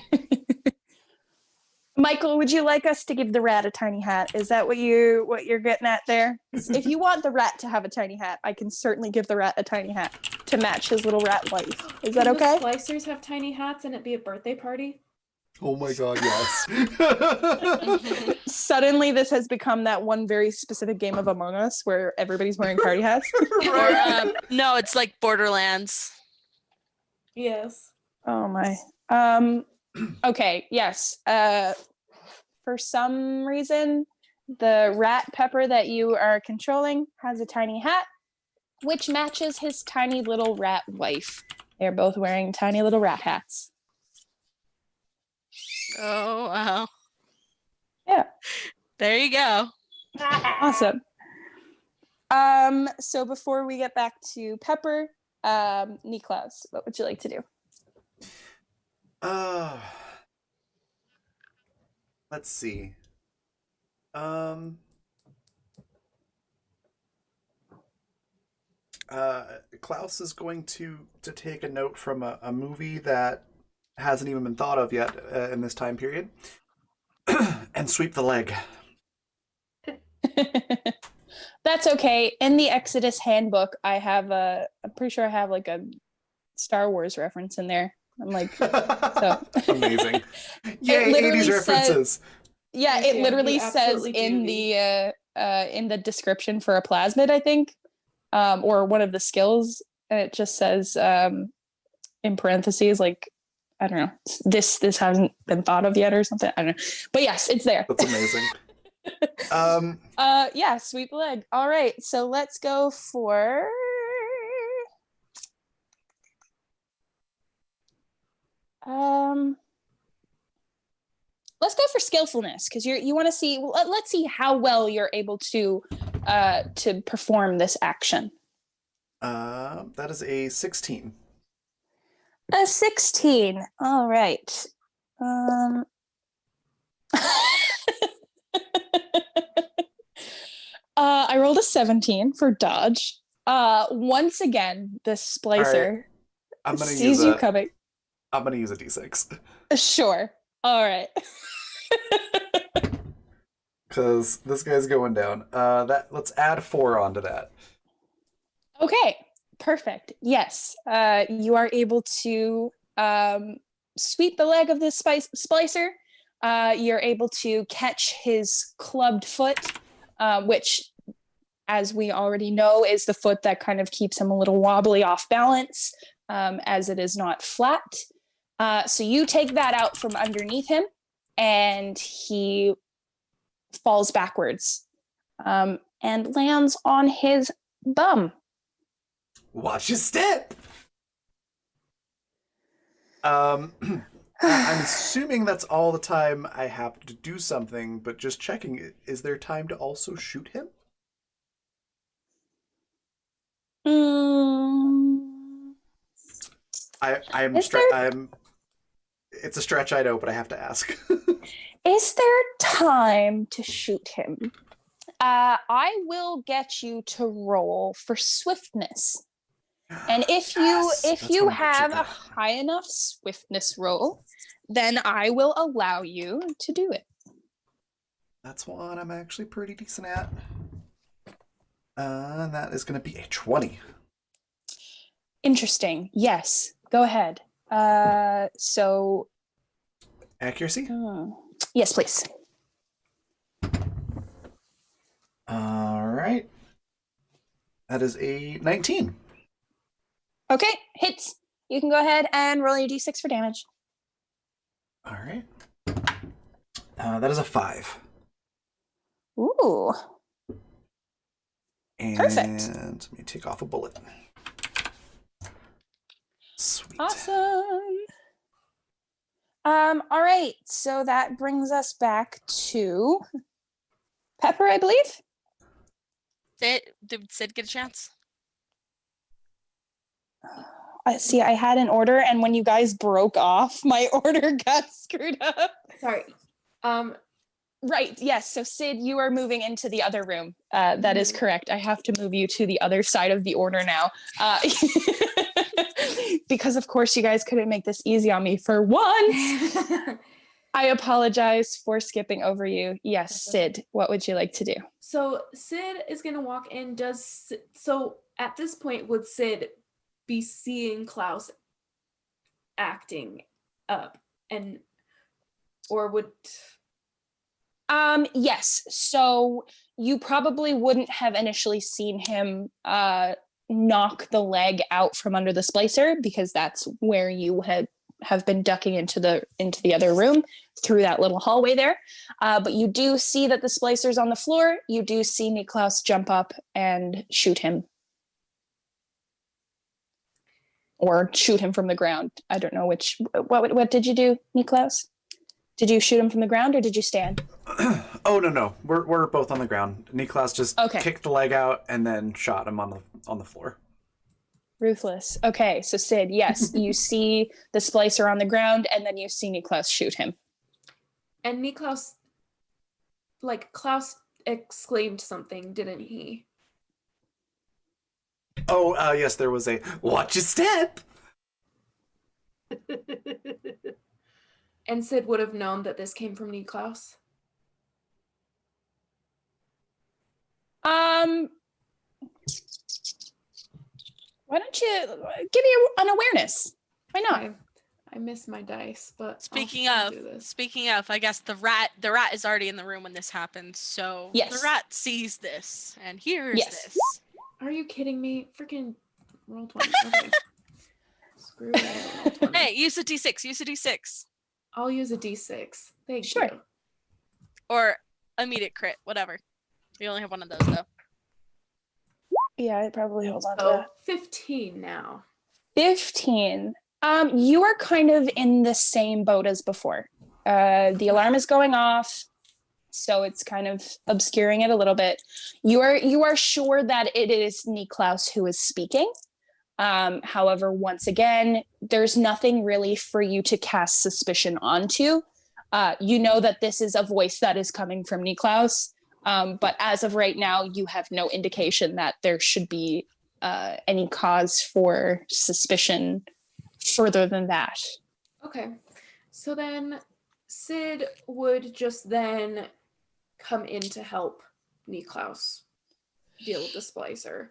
Michael, would you like us to give the rat a tiny hat? Is that what you're getting at there? If you want the rat to have a tiny hat, I can certainly give the rat a tiny hat to match his little rat life. Is that Can okay? the Splicers have tiny hats and it be a birthday party? Oh my god, yes. Suddenly, this has become that one very specific game of Among Us where everybody's wearing party hats. Or no, it's like Borderlands. Yes. Oh my. Okay, yes. For some reason, the rat Pepper that you are controlling has a tiny hat, which matches his tiny little rat wife. They're both wearing tiny little rat hats. Oh wow. Yeah. There you go. Awesome. So before we get back to Pepper, Niklaus, what would you like to do? Let's see. Klaus is going to take a note from a movie that hasn't even been thought of yet in this time period, and sweep the leg. That's okay. In the Exodus handbook, I have I'm pretty sure I have like a Star Wars reference in there. I'm like, so amazing. Yay, 80s references. Yeah, You it do. literally You says absolutely in do, the description for a plasmid, I think, or one of the skills, and it just says in parentheses, like, I don't know, this hasn't been thought of yet or something. I don't know, but yes, it's there. That's amazing. Yeah, sweep the leg. All right, so let's go for let's go for skillfulness, because you want to see, let's see how well you're able to perform this action. That is a 16. A 16. All right. I rolled a 17 for dodge. Once again, the splicer I'm gonna sees use you coming. I'm gonna use a d6 Sure. All right. because this guy's going down. Let's add 4 onto that. Okay. Perfect. Yes. You are able to sweep the leg of this splicer. You're able to catch his clubbed foot, which, as we already know, is the foot that kind of keeps him a little wobbly off balance, as it is not flat. So you take that out from underneath him, and he falls backwards and lands on his bum. Watch your step. I'm assuming that's all the time I have to do something, but just checking, is there time to also shoot him? It's a stretch, I know, but I have to ask. Is there time to shoot him? I will get you to roll for swiftness. And if you have a high enough swiftness roll, then I will allow you to do it. That's one I'm actually pretty decent at. That is going to be a 20. Interesting. Yes. Go ahead. So Accuracy? Yes, please. All right. That is a 19. Okay, hits. You can go ahead and roll your d6 for damage. All right. That is a 5. Ooh. And Perfect. Let me take off a bullet. Sweet. Awesome. All right, so that brings us back to Pepper, I believe. Did Sid get a chance? See, I had an order, and when you guys broke off, my order got screwed up. Sorry. Right, yes. So Sid, you are moving into the other room. That is correct. I have to move you to the other side of the order now. Because of course you guys couldn't make this easy on me for once. I apologize for skipping over you. Yes, Sid, what would you like to do? So Sid is gonna walk in. So at this point, would Sid be seeing Klaus acting up, or would? Yes. So you probably wouldn't have initially seen him knock the leg out from under the splicer, because that's where you had have been ducking into the other room through that little hallway there. But you do see that the splicer's on the floor. You do see Niklaus jump up and shoot him. Or shoot him from the ground. I don't know which. What did you do, Niklaus? Did you shoot him from the ground or did you stand? Oh no, we're both on the ground. Niklaus just kicked the leg out and then shot him on the floor. Ruthless. Okay, so Sid, yes, you see the splicer on the ground, and then you see Niklaus shoot him. And Niklaus, Klaus exclaimed something, didn't he? Oh, yes, there was a watch your step. And Sid would have known that this came from Niklaus. Why don't you give me an awareness? Why not? I miss my dice, but Speaking I'll of, do this. I guess the rat is already in the room when this happens, so Yes. the rat sees this and hears Yes. this. Are you kidding me? Freaking roll 20. Okay. Screw it. Roll 20. Hey, use a d6. Use a d6, I'll use a d6. Thank Sure. you. or immediate crit, whatever. You only have one of those though. Yeah, it probably holds on to So that. 15 now. 15. You are kind of in the same boat as before. The alarm is going off, so it's kind of obscuring it a little bit. You are sure that it is Niklaus who is speaking. However, once again, there's nothing really for you to cast suspicion onto. You know that this is a voice that is coming from Niklaus, but as of right now, you have no indication that there should be any cause for suspicion further than that. Okay. So then Sid would just then come in to help Niklaus deal with the splicer.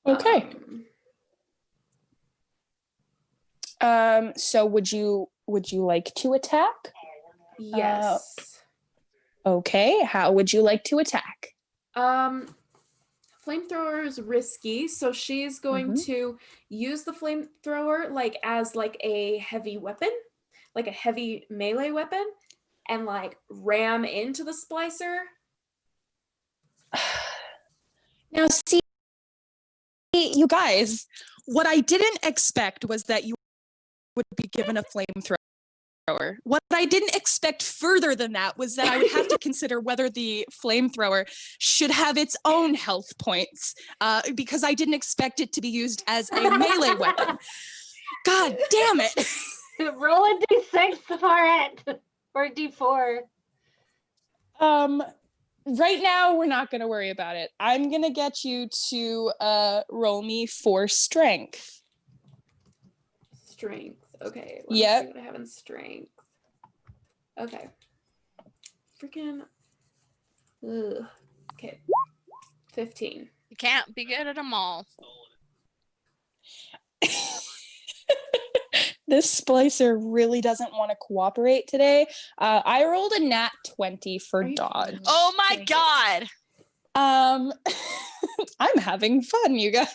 Okay. So would you like to attack? Yes. Okay, how would you like to attack? Flamethrower is risky, so she's going to use the flamethrower as a heavy weapon, like a heavy melee weapon, and ram into the splicer. Now, see, you guys, what I didn't expect was that you would be given a flamethrower. What I didn't expect further than that was that I would have to consider whether the flamethrower should have its own health points, because I didn't expect it to be used as a melee weapon. God damn it! Roll a d6 for it, or a d4. Right now, we're not going to worry about it. I'm going to get you to roll me for strength. Strength. Okay. Let Yep. me see what I have in strength. Okay. Freaking. Ugh. Okay. 15. You can't be good at them all. This splicer really doesn't want to cooperate today. I rolled a nat 20 for Are you dodge. kidding me? Oh my Okay. god! I'm having fun, you guys.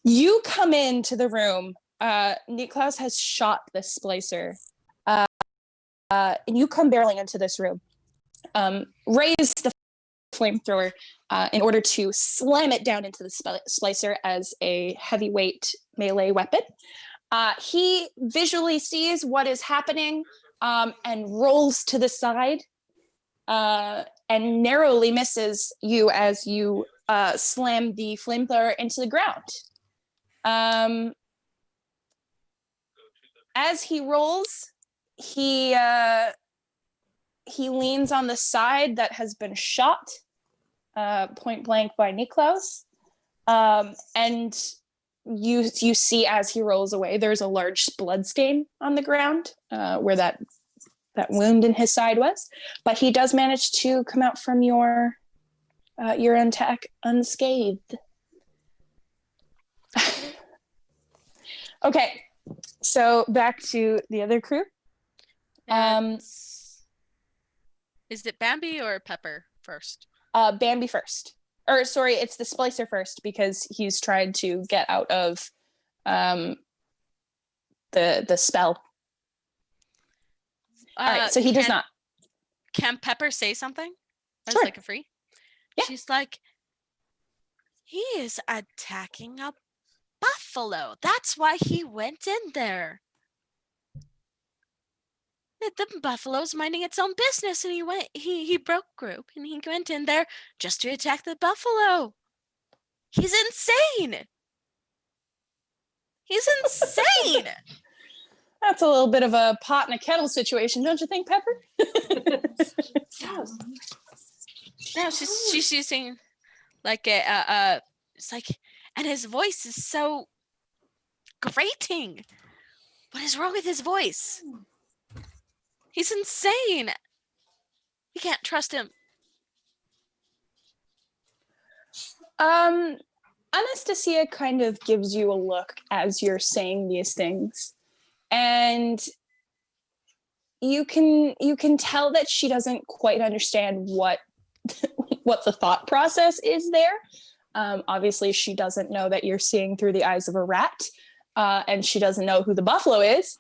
You come into the room. Niklaus has shot the splicer. And you come barreling into this room. Raise the flamethrower in order to slam it down into the splicer as a heavyweight melee weapon. He visually sees what is happening and rolls to the side and narrowly misses you as you slam the flamethrower into the ground. As he rolls, he leans on the side that has been shot point blank by Niklaus, and you see as he rolls away, there's a large blood stain on the ground where that wound in his side was, but he does manage to come out from your attack unscathed. Okay, so back to the other crew. Is it Bambi or Pepper first? Bambi first. Or sorry, it's the splicer first because he's tried to get out of the spell. All right, so he does not. Can Pepper say something? As Sure. like a free? Yeah. She's like, he is attacking a buffalo. That's why he went in there. The buffalo's minding its own business, and he broke group, and he went in there just to attack the buffalo. He's insane. He's insane. That's a little bit of a pot and a kettle situation, don't you think, Pepper? No, she's using like a it's like, and his voice is so grating. What is wrong with his voice? He's insane. You can't trust him. Anastasia kind of gives you a look as you're saying these things, and you can tell that she doesn't quite understand what what the thought process is there. Obviously, she doesn't know that you're seeing through the eyes of a rat, and she doesn't know who the buffalo is.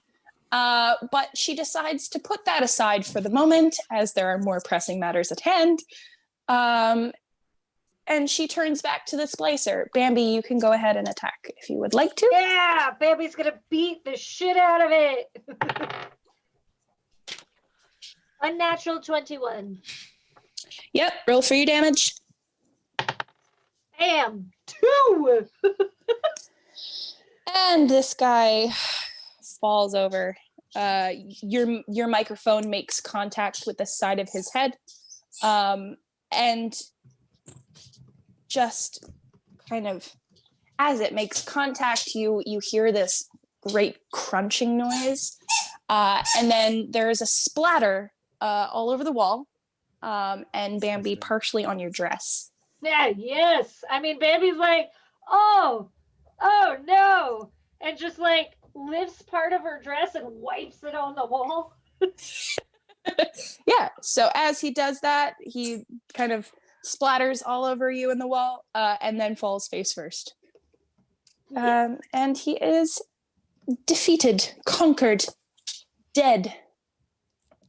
But she decides to put that aside for the moment, as there are more pressing matters at hand. And she turns back to the Splicer. Bambi, you can go ahead and attack if you would like to. Yeah, Bambi's gonna beat the shit out of it. Unnatural 21. Yep, roll for your damage. Bam! 2! And this guy falls over. Your microphone makes contact with the side of his head, and just kind of as it makes contact, you hear this great crunching noise, and then there's a splatter all over the wall, and Bambi partially on your dress. Yeah, yes. I mean, Bambi's like, oh no, and just like lifts part of her dress and wipes it on the wall. Yeah, so as he does that, he kind of splatters all over you in the wall, and then falls face first. And he is defeated, conquered, dead.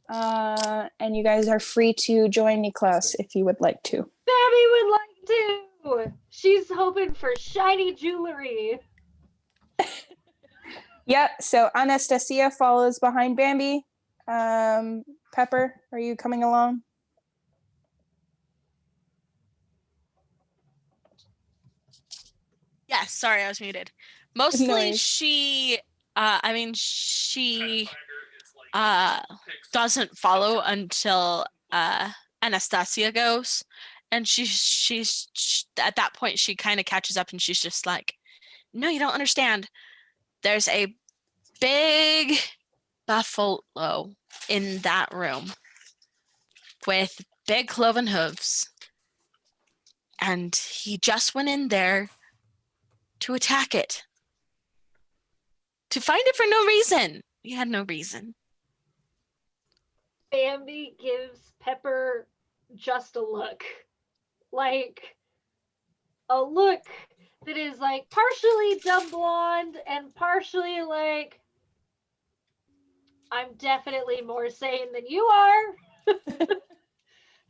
And you guys are free to join Niklaus if you would like to. Bambi would like to. She's hoping for shiny jewelry. Yep, so Anastasia follows behind Bambi. Pepper, are you coming along? Yes, sorry, I was muted. Mostly worries. she doesn't follow until Anastasia goes, and she's at that point she kind of catches up, and she's just like, no, you don't understand. There's a big buffalo in that room with big cloven hooves, and he just went in there to attack it, to find it for no reason. He had no reason. Bambi gives Pepper just a look. Like a look that is like partially dumb blonde and partially like, I'm definitely more sane than you are.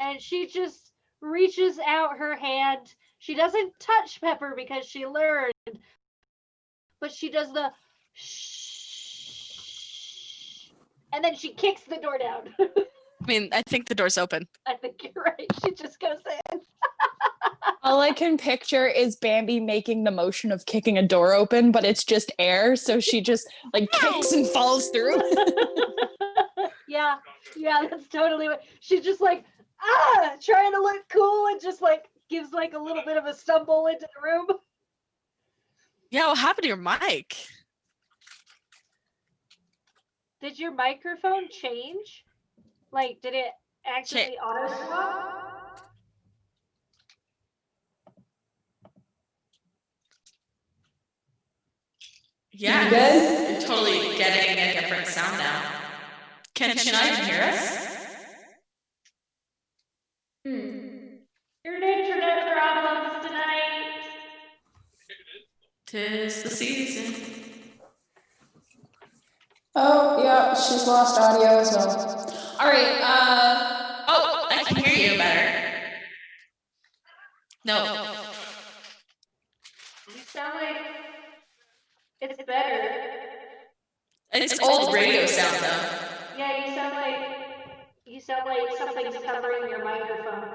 And she just reaches out her hand. She doesn't touch Pepper because she learned, but she does the shh, and then she kicks the door down. I mean, I think the door's open. I think you're right. She just goes in. All I can picture is Bambi making the motion of kicking a door open, but it's just air, so she just like kicks and falls through. Yeah, that's totally what she's just like, trying to look cool and just like gives like a little bit of a stumble into the room. Yeah, what happened to your mic? Did your microphone change? Like, did it actually auto swap? Yeah, good? I'm totally getting a different sound now. Can she not even hear us? Your internet problems tonight. 'Tis the season. she's lost audio as well. All right. Oh, I can hear you better. No. You sound like it's better. It's old radio sound though. Yeah, you sound like something's covering your microphone.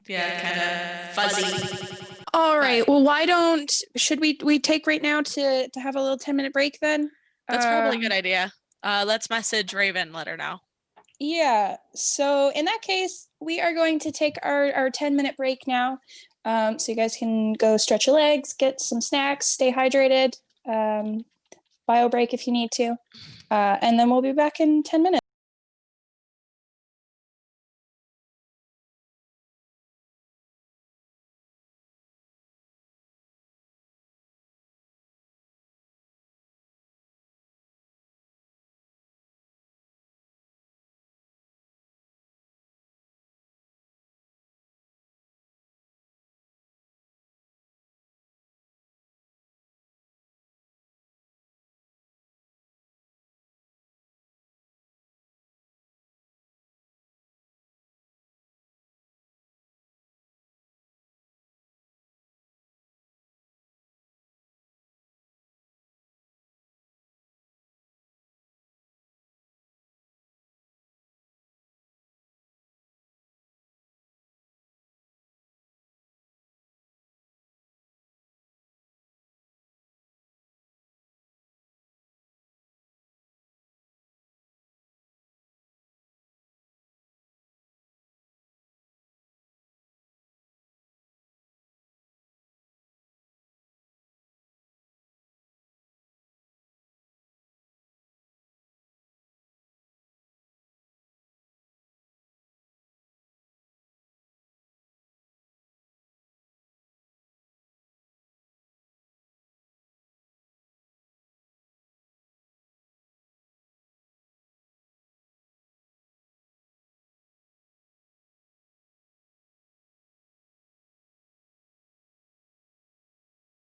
Yeah, kind of fuzzy. All right. Well, should we take right now to have a little 10-minute break then? That's probably a good idea. Let's message Raven, let her know. Yeah. So in that case, we are going to take our 10-minute break now. So you guys can go stretch your legs, get some snacks, stay hydrated, bio break if you need to. And then we'll be back in 10 minutes.